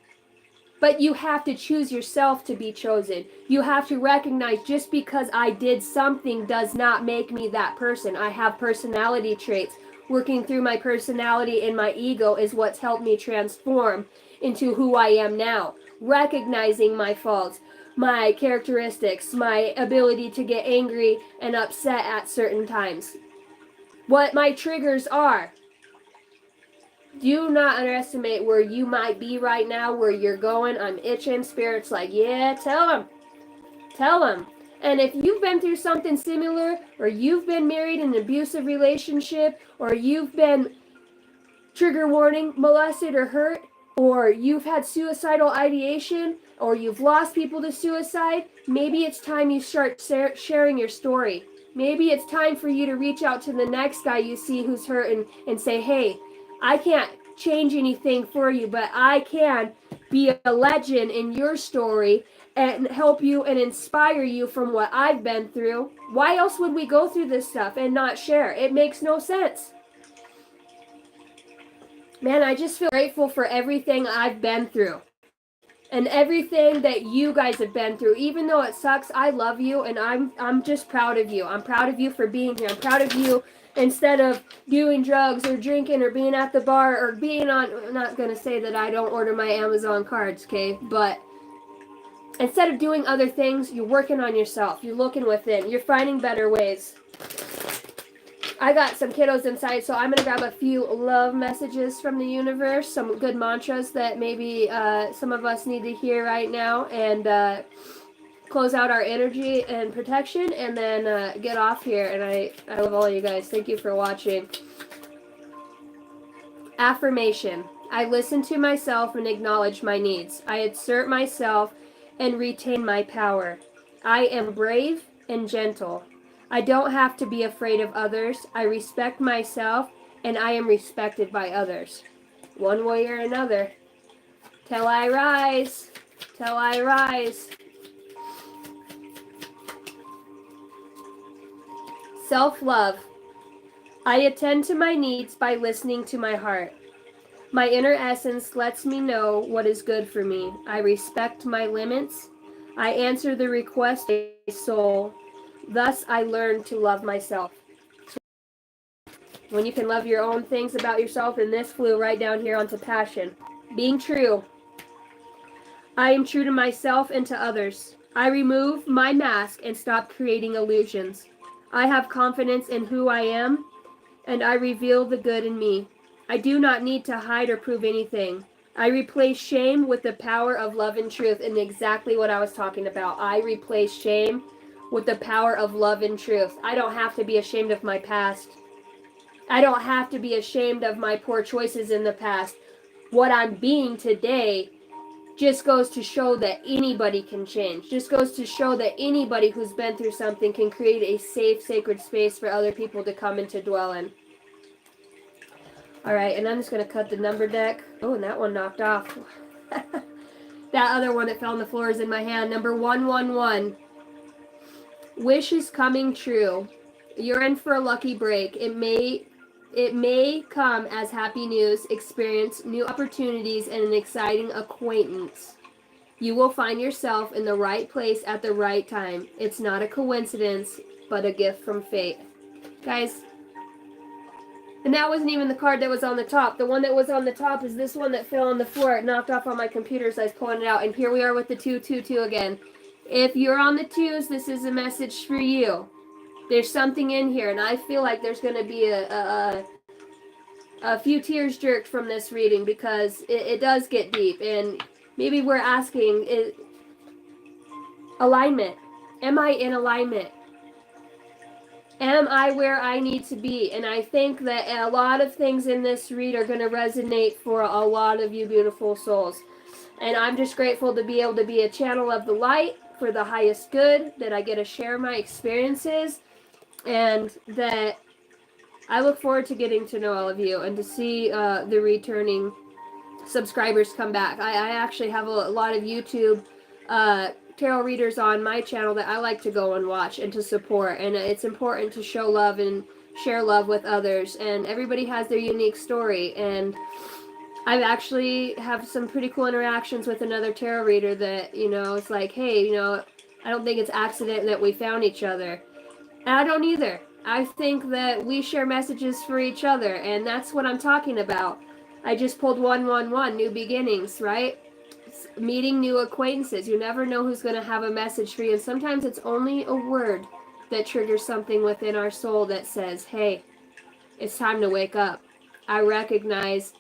But you have to choose yourself to be chosen. You have to recognize, just because I did something does not make me that person. I have personality traits. Working through my personality and my ego is what's helped me transform into who I am now. Recognizing my faults, my characteristics, my ability to get angry and upset at certain times. What my triggers are. Do not underestimate where you might be right now, where you're going. I'm itching. Spirit's like, yeah, tell them. Tell them. And if you've been through something similar, or you've been married in an abusive relationship, or you've been, trigger warning, molested or hurt, or you've had suicidal ideation, or you've lost people to suicide, maybe it's time you start sharing your story. Maybe it's time for you to reach out to the next guy you see who's hurting and say, hey, I can't change anything for you, but I can be a legend in your story and help you and inspire you from what I've been through. Why else would we go through this stuff and not share? It makes no sense. Man, I just feel grateful for everything I've been through and everything that you guys have been through. Even though it sucks, I love you, and I'm just proud of you. I'm proud of you for being here. I'm proud of you instead of doing drugs or drinking or being at the bar or being on, I'm not going to say that I don't order my Amazon cards, okay? But instead of doing other things, you're working on yourself. You're looking within. You're finding better ways. I got some kiddos inside, so I'm going to grab a few love messages from the universe, some good mantras that maybe some of us need to hear right now, and close out our energy and protection, and then get off here. And I love all of you guys. Thank you for watching. Affirmation. I listen to myself and acknowledge my needs. I assert myself and retain my power. I am brave and gentle. I don't have to be afraid of others. I respect myself, and I am respected by others. One way or another. Till I rise. Till I rise. Self-love. I attend to my needs by listening to my heart. My inner essence lets me know what is good for me. I respect my limits. I answer the request of my soul. Thus, I learn to love myself. When you can love your own things about yourself, and this flew right down here onto passion. Being true. I am true to myself and to others. I remove my mask and stop creating illusions. I have confidence in who I am, and I reveal the good in me. I do not need to hide or prove anything. I replace shame with the power of love and truth, and exactly what I was talking about. I replace shame with the power of love and truth. I don't have to be ashamed of my past. I don't have to be ashamed of my poor choices in the past. What I'm being today just goes to show that anybody can change. Just goes to show that anybody who's been through something can create a safe, sacred space for other people to come and to dwell in. All right, and I'm just going to cut the number deck. Oh, and that one knocked off. That other one that fell on the floor is in my hand. Number 111. Wish is coming true. You're in for a lucky break. It may come as happy news, experience, new opportunities, and an exciting acquaintance. You will find yourself in the right place at the right time. It's not a coincidence, but a gift from fate. Guys, and that wasn't even the card that was on the top. The one that was on the top is this one that fell on the floor. It knocked off on my computer, so I was pulling it out. And here we are with the 222 again. If you're on the twos, this is a message for you. There's something in here, and I feel like there's going to be a few tears jerked from this reading, because it does get deep. And maybe we're asking, alignment. Am I in alignment? Am I where I need to be? And I think that a lot of things in this read are going to resonate for a lot of you beautiful souls. And I'm just grateful to be able to be a channel of the light for the highest good, that I get to share my experiences, and that I look forward to getting to know all of you and to see the returning subscribers come back. I actually have a lot of YouTube tarot readers on my channel that I like to go and watch and to support, and it's important to show love and share love with others, and everybody has their unique story. And I've actually have some pretty cool interactions with another tarot reader that, it's like, hey, I don't think it's accident that we found each other. And I don't either. I think that we share messages for each other, and that's what I'm talking about. I just pulled 111, new beginnings, right? Meeting new acquaintances. You never know who's going to have a message for you, and sometimes it's only a word that triggers something within our soul that says, hey, it's time to wake up. I recognize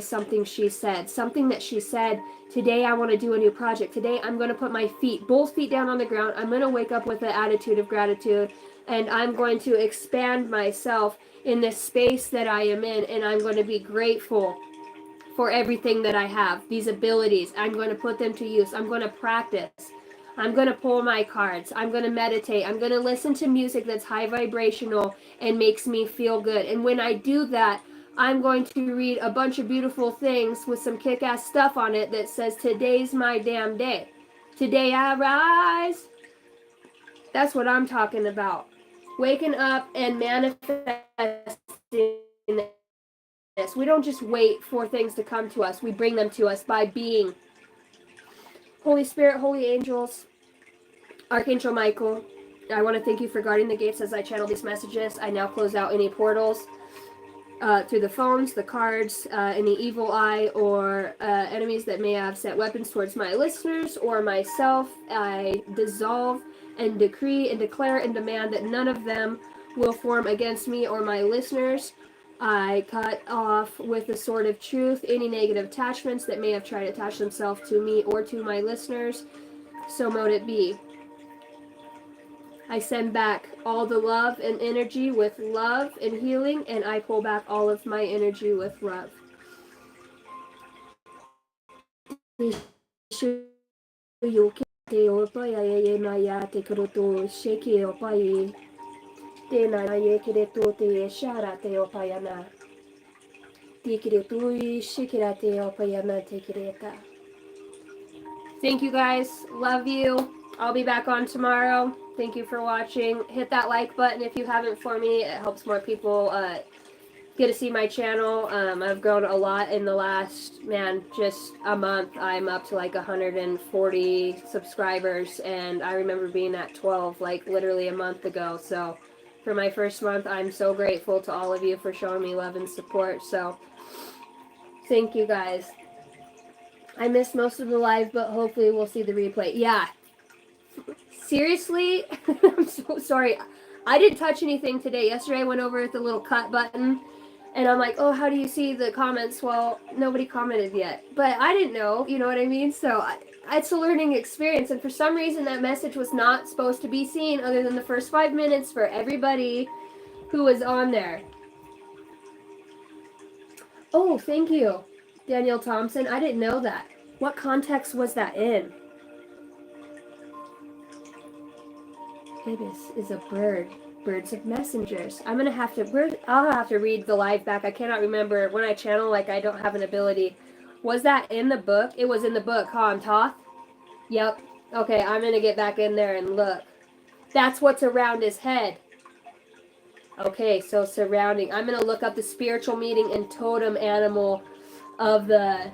something she said. Something that she said, today I want to do a new project. Today I'm going to put my both feet down on the ground. I'm going to wake up with an attitude of gratitude, and I'm going to expand myself in this space that I am in, and I'm going to be grateful for everything that I have. These abilities, I'm going to put them to use. I'm going to practice. I'm going to pull my cards. I'm going to meditate. I'm going to listen to music that's high vibrational and makes me feel good. And when I do that, I'm going to read a bunch of beautiful things with some kick-ass stuff on it that says, today's my damn day. Today I rise. That's what I'm talking about. Waking up and manifesting this. We don't just wait for things to come to us. We bring them to us by being. Holy Spirit, holy angels, Archangel Michael, I want to thank you for guarding the gates as I channel these messages. I now close out any portals through the phones, the cards, any evil eye or enemies that may have set weapons towards my listeners or myself. I dissolve and decree and declare and demand that none of them will form against me or my listeners. I cut off with the sword of truth any negative attachments that may have tried to attach themselves to me or to my listeners. So mote it be. I send back all the love and energy with love and healing, and I pull back all of my energy with love. Thank you guys. Love you. I'll be back on tomorrow. Thank you for watching. Hit that like button if you haven't for me. It helps more people get to see my channel. I've grown a lot in the last, just a month. I'm up to like 140 subscribers, and I remember being at 12 like literally a month ago. So for my first month, I'm so grateful to all of you for showing me love and support. So thank you guys. I missed most of the live, but hopefully we'll see the replay. Yeah. Seriously? I'm so sorry. I didn't touch anything today. Yesterday I went over at the little cut button, and I'm like, oh, how do you see the comments? Well, nobody commented yet. But I didn't know, you know what I mean? So it's a learning experience, and for some reason that message was not supposed to be seen other than the first 5 minutes for everybody who was on there. Oh, thank you, Danielle Thompson. I didn't know that. What context was that in? Ibis is a bird. Birds of messengers. I'll have to read the live back. I cannot remember. When I channel, like, I don't have an ability. Was that in the book? It was in the book, huh, on Thoth? Yep. Okay, I'm gonna get back in there and look. That's what's around his head. Okay, so surrounding. I'm gonna look up the spiritual meaning and totem animal of that.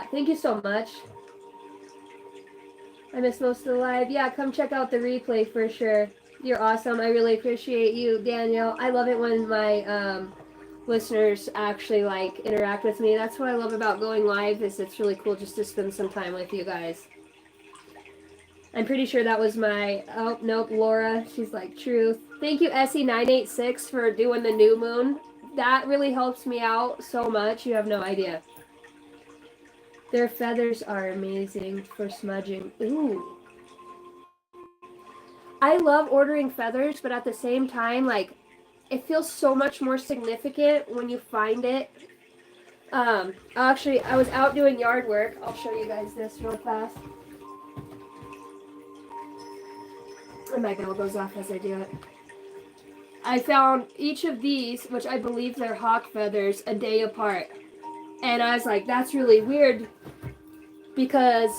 Thank you so much. I missed most of the live. Yeah, come check out the replay for sure. You're awesome. I really appreciate you, Danielle. I love it when my listeners actually like interact with me. That's what I love about going live, is it's really cool just to spend some time with you guys. I'm pretty sure that was my, oh, nope, Laura. She's like, truth. Thank you, Essie986, for doing the new moon. That really helps me out so much. You have no idea. Their feathers are amazing for smudging. Ooh. I love ordering feathers, but at the same time, like, it feels so much more significant when you find it. Actually, I was out doing yard work. I'll show you guys this real fast. And my bell goes off as I do it. I found each of these, which I believe they're hawk feathers, a day apart. And I was like, that's really weird, because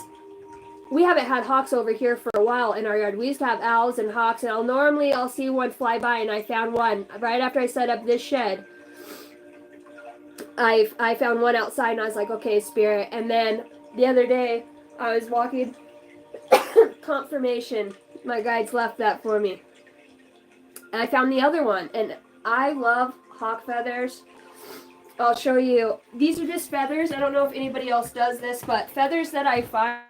we haven't had hawks over here for a while in our yard. We used to have owls and hawks, and I'll see one fly by, and I found one right after I set up this shed. I found one outside, and I was like, okay, spirit. And then the other day, I was walking, confirmation, my guides left that for me. And I found the other one, and I love hawk feathers. I'll show you. These are just feathers. I don't know if anybody else does this, but feathers that I find,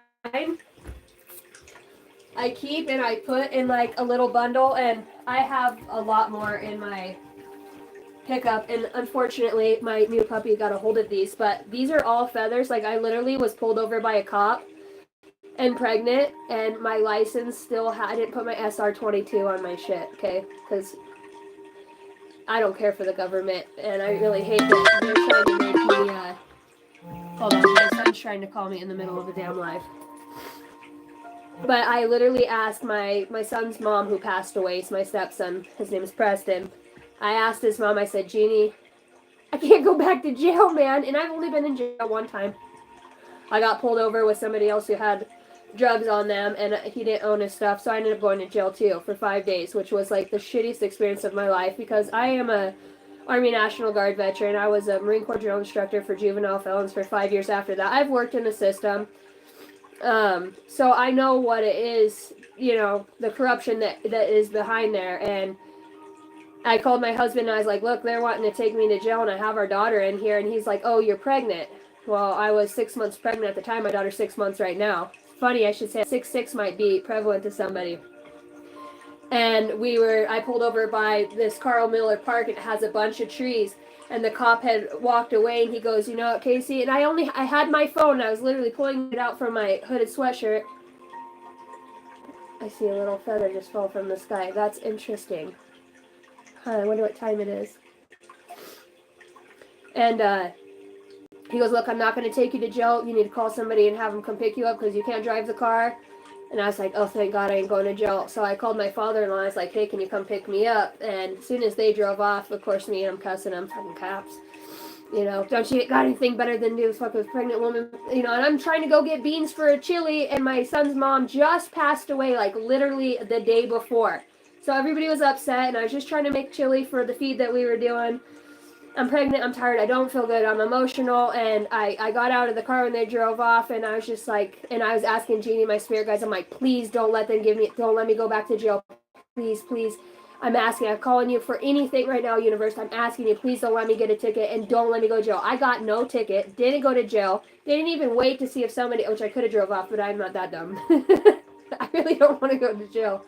I keep and I put in like a little bundle, and I have a lot more in my pickup, and unfortunately my new puppy got a hold of these, but these are all feathers. Like, I literally was pulled over by a cop and pregnant, and my license still I didn't put my SR22 on my shit, okay, because I don't care for the government, and I really hate that they're trying to make me Hold on, my son's trying to call me in the middle of a damn live. But I literally asked my son's mom, who passed away, it's my stepson, his name is Preston. I asked his mom, I said, Jeannie, I can't go back to jail, man. And I've only been in jail one time. I got pulled over with somebody else who had drugs on them, and he didn't own his stuff, so I ended up going to jail too for 5 days, which was like the shittiest experience of my life, because I am a Army National Guard veteran. I was a Marine Corps drill instructor for juvenile felons for 5 years after that. I've worked in the system, so I know what it is, you know, the corruption that is behind there. And I called my husband and I was like, look, they're wanting to take me to jail and I have our daughter in here. And he's like, oh, you're pregnant. Well, I was 6 months pregnant at the time. My daughter's 6 months right now. Funny, I should say 6'6" might be prevalent to somebody. And I pulled over by this Carl Miller Park. It has a bunch of trees. And the cop had walked away and he goes, you know what, Casey? And I had my phone. I was literally pulling it out from my hooded sweatshirt. I see a little feather just fall from the sky. That's interesting. I wonder what time it is. And he goes, look, I'm not going to take you to jail. You need to call somebody and have them come pick you up because you can't drive the car. And I was like, oh, thank God I ain't going to jail. So I called my father-in-law. I was like, hey, can you come pick me up? And as soon as they drove off, of course, me and I'm cussing them, fucking cops. You know, don't you got anything better than do fuck with a pregnant woman? You know, and I'm trying to go get beans for a chili, and my son's mom just passed away, like, literally the day before. So everybody was upset, and I was just trying to make chili for the feed that we were doing. I'm pregnant, I'm tired, I don't feel good, I'm emotional, and I got out of the car when they drove off, and I was just like, and I was asking Jeannie, my spirit guides, I'm like, please don't let me go back to jail, please, please. I'm calling you for anything right now, universe. I'm asking you, please don't let me get a ticket and don't let me go to jail. I got no ticket, didn't go to jail, didn't even wait to see if somebody, which I could have drove off, but I'm not that dumb. I really don't want to go to jail.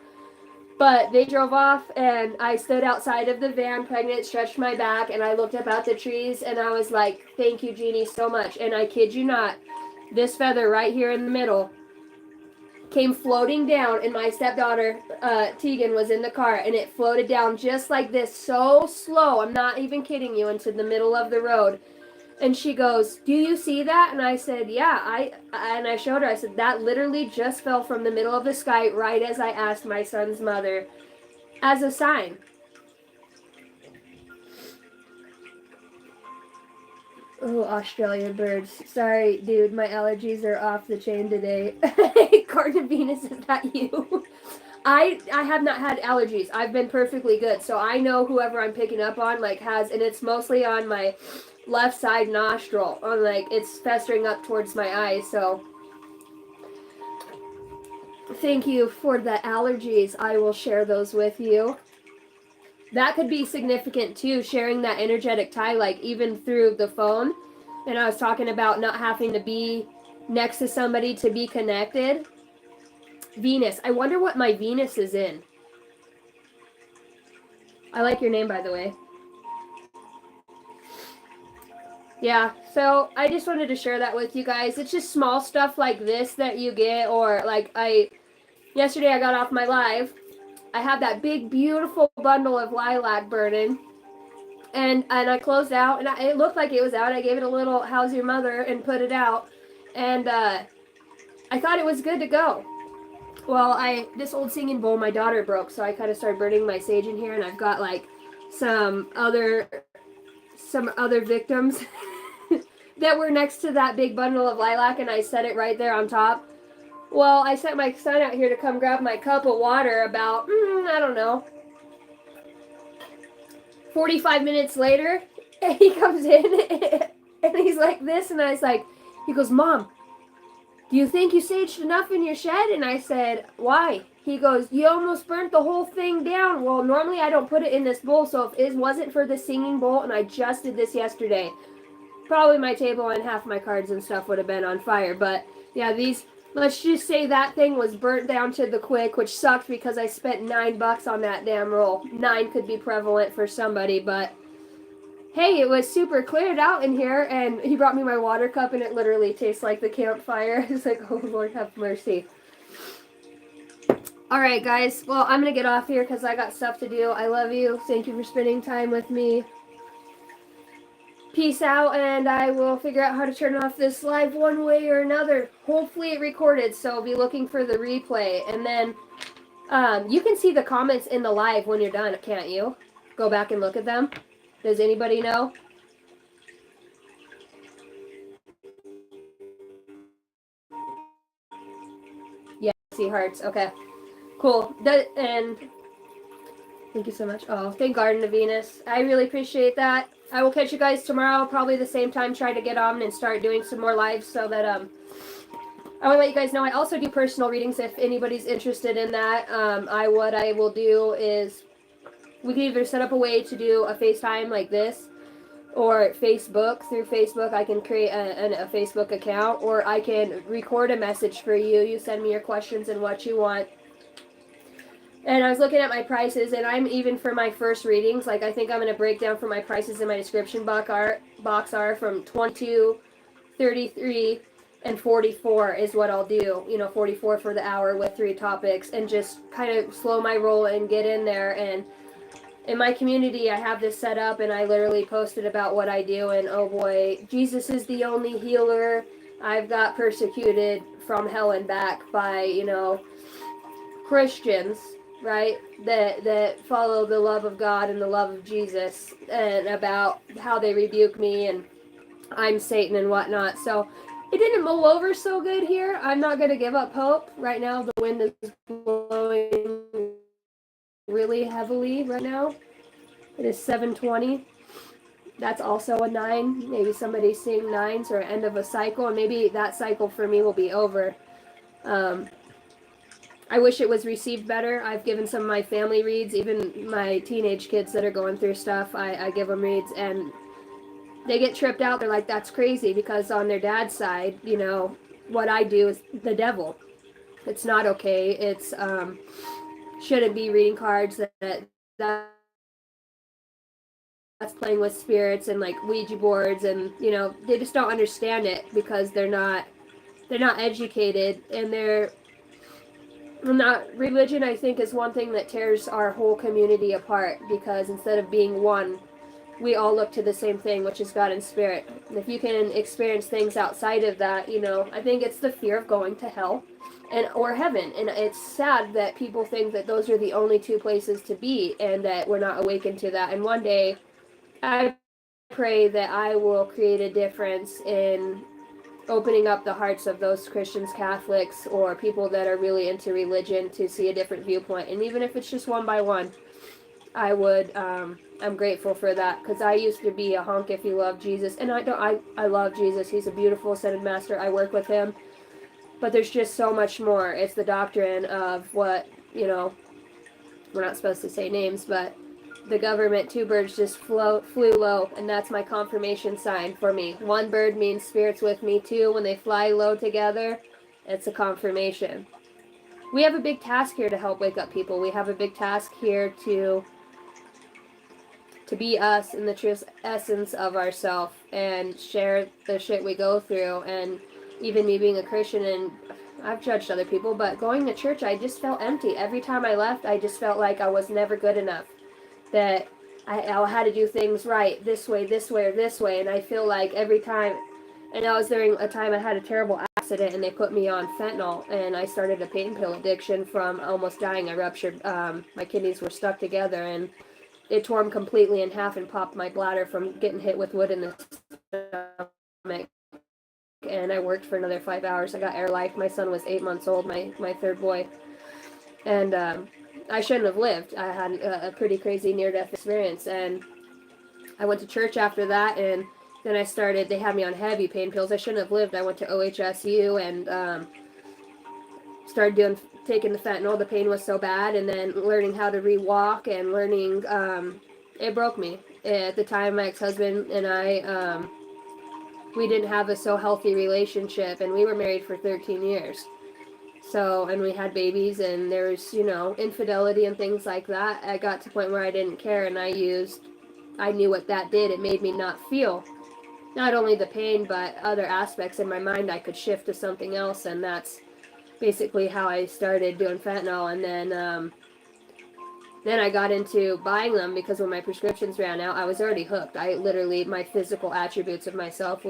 But they drove off, and I stood outside of the van, pregnant, stretched my back, and I looked up at the trees, and I was like, thank you, Jeannie, so much. And I kid you not, this feather right here in the middle came floating down, and my stepdaughter, Tegan, was in the car, and it floated down just like this, so slow, I'm not even kidding you, into the middle of the road. And she goes, do you see that? And I said, yeah. And I showed her, I said, that literally just fell from the middle of the sky right as I asked my son's mother as a sign. Oh, Australian birds. Sorry, dude, my allergies are off the chain today. Garden Venus, is that you? I have not had allergies. I've been perfectly good. So I know whoever I'm picking up on, like, has, and it's mostly on my left side nostril, on, like, it's festering up towards my eyes. So thank you for the allergies. I will share those with you. That could be significant too, sharing that energetic tie, like even through the phone. And I was talking about not having to be next to somebody to be connected. Venus. I wonder what my Venus is in. I like your name, by the way. Yeah, so I just wanted to share that with you guys. It's just small stuff like this that you get, or like yesterday I got off my live. I had that big, beautiful bundle of lilac burning, and I closed out, and it looked like it was out. I gave it a little "How's your mother?" and put it out, and I thought it was good to go. Well, this old singing bowl my daughter broke, so I kind of started burning my sage in here, and I've got like some other victims that were next to that big bundle of lilac, and I set it right there on top. Well, I sent my son out here to come grab my cup of water about, I don't know, 45 minutes later, and he comes in, and he's like this, and I was like, he goes, Mom, do you think you saged enough in your shed? And I said, why? He goes, you almost burnt the whole thing down. Well, normally I don't put it in this bowl, so if it wasn't for the singing bowl, and I just did this yesterday, probably my table and half my cards and stuff would have been on fire. But yeah, let's just say that thing was burnt down to the quick, which sucked because I spent $9 on that damn roll. 9 could be prevalent for somebody, but hey, it was super cleared out in here, and he brought me my water cup, and it literally tastes like the campfire. It's like, oh, Lord, have mercy. All right, guys. Well, I'm going to get off here because I got stuff to do. I love you. Thank you for spending time with me. peace out, and I will figure out how to turn off this live one way or another. Hopefully it recorded, so I'll be looking for the replay. And then you can see the comments in the live when you're done, can't you? Go back and look at them. Does anybody know? Yeah, see hearts. Okay, cool. And thank you so much. Oh, thank Garden of Venus. I really appreciate that. I will catch you guys tomorrow, probably the same time. Try to get on and start doing some more lives so that I want to let you guys know I also do personal readings if anybody's interested in that. What I will do is we can either set up a way to do a FaceTime like this, or Facebook. Through Facebook I can create a Facebook account, or I can record a message for you. You send me your questions and what you want. And I was looking at my prices, and I'm even for my first readings, like I think I'm going to break down for my prices in my description box are from 22, 33, and 44 is what I'll do. 44 for the hour with 3 topics, and just kind of slow my roll and get in there. And in my community, I have this set up, and I literally posted about what I do, and oh boy, Jesus is the only healer. I've got persecuted from hell and back by, Christians, right, that follow the love of God and the love of Jesus, and about how they rebuke me and I'm Satan and whatnot. So it didn't mull over so good here. I'm not going to give up hope. Right now the wind is blowing really heavily right now. It is 7:20. That's also a 9. Maybe somebody's seeing 9s, or end of a cycle, and maybe that cycle for me will be over. I wish it was received better. I've given some of my family reads, even my teenage kids that are going through stuff. I give them reads, and they get tripped out. They're like, that's crazy, because on their dad's side, what I do is the devil. It's not okay. It's shouldn't be reading cards. That's playing with spirits and like Ouija boards, and they just don't understand it because they're not educated, and they're not. Religion, I think, is one thing that tears our whole community apart, because instead of being one, we all look to the same thing, which is God and Spirit. And if you can experience things outside of that, I think it's the fear of going to hell or heaven. And it's sad that people think that those are the only 2 places to be, and that we're not awakened to that. And one day, I pray that I will create a difference in opening up the hearts of those Christians, Catholics, or people that are really into religion to see a different viewpoint. And even if it's just one by one, I would, I'm grateful for that, because I used to be a honk if you love Jesus, and I love Jesus. He's a beautiful ascended master. I work with him, but there's just so much more. It's the doctrine of what, we're not supposed to say names, but the government, 2 birds just flew low, and that's my confirmation sign for me. 1 bird means Spirit's with me. 2, when they fly low together, it's a confirmation. We have a big task here to help wake up people. We have a big task here to be us in the true essence of ourselves, and share the shit we go through. And even me being a Christian, and I've judged other people, but going to church, I just felt empty. Every time I left, I just felt like I was never good enough. That I had to do things right, this way, or this way. And I feel like every time, and that was during a time I had a terrible accident, and they put me on fentanyl, and I started a pain pill addiction from almost dying. I ruptured, my kidneys were stuck together, and it tore them completely in half and popped my bladder from getting hit with wood in the stomach. And I worked for another 5 hours. I got air life. My son was 8 months old, my 3rd boy. And I shouldn't have lived. I had a pretty crazy near-death experience. And I went to church after that, and then they had me on heavy pain pills. I shouldn't have lived. I went to OHSU and started taking the fentanyl. The pain was so bad, and then learning how to re-walk, and learning, it broke me. At the time, my ex-husband and I, we didn't have a so healthy relationship, and we were married for 13 years. So, and we had babies, and there's, infidelity and things like that. I got to the point where I didn't care, and I knew what that did. It made me not feel not only the pain, but other aspects in my mind I could shift to something else, and that's basically how I started doing fentanyl. And then then I got into buying them because when my prescriptions ran out, I was already hooked. I literally, my physical attributes of myself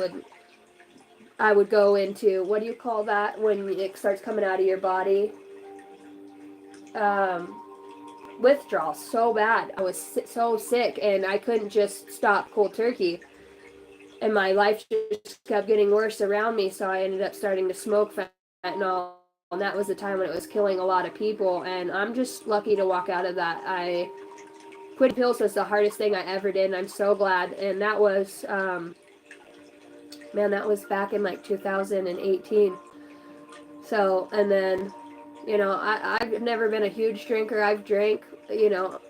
I would go into, what do you call that when it starts coming out of your body? Withdrawal so bad. I was so sick and I couldn't just stop cold turkey. And my life just kept getting worse around me, so I ended up starting to smoke fentanyl. And that was the time when it was killing a lot of people. And I'm just lucky to walk out of that. Quitting pills was the hardest thing I ever did, and I'm so glad. And that was, man, that was back in like 2018. So, and then, you know, I've never been a huge drinker. I've drank, you know,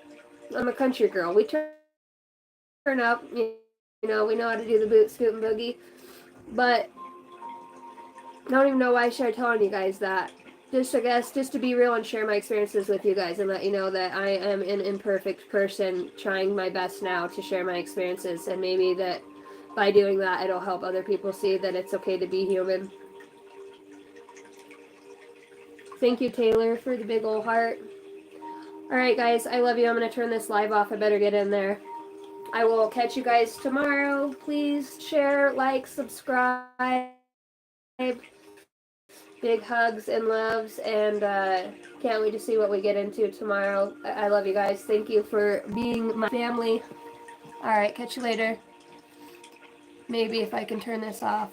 I'm a country girl. We turn up, you know, we know how to do the boot, scoot, and boogie. But I don't even know why I started telling you guys that. Just, I guess, just to be real and share my experiences with you guys and let you know that I am an imperfect person trying my best now to share my experiences. And maybe that by doing that, it'll help other people see that it's okay to be human. Thank you, Taylor, for the big old heart. Alright, guys, I love you. I'm going to turn this live off. I better get in there. I will catch you guys tomorrow. Please share, like, subscribe. Big hugs and loves, and can't wait to see what we get into tomorrow. I love you guys. Thank you for being my family. Alright, catch you later. Maybe if I can turn this off.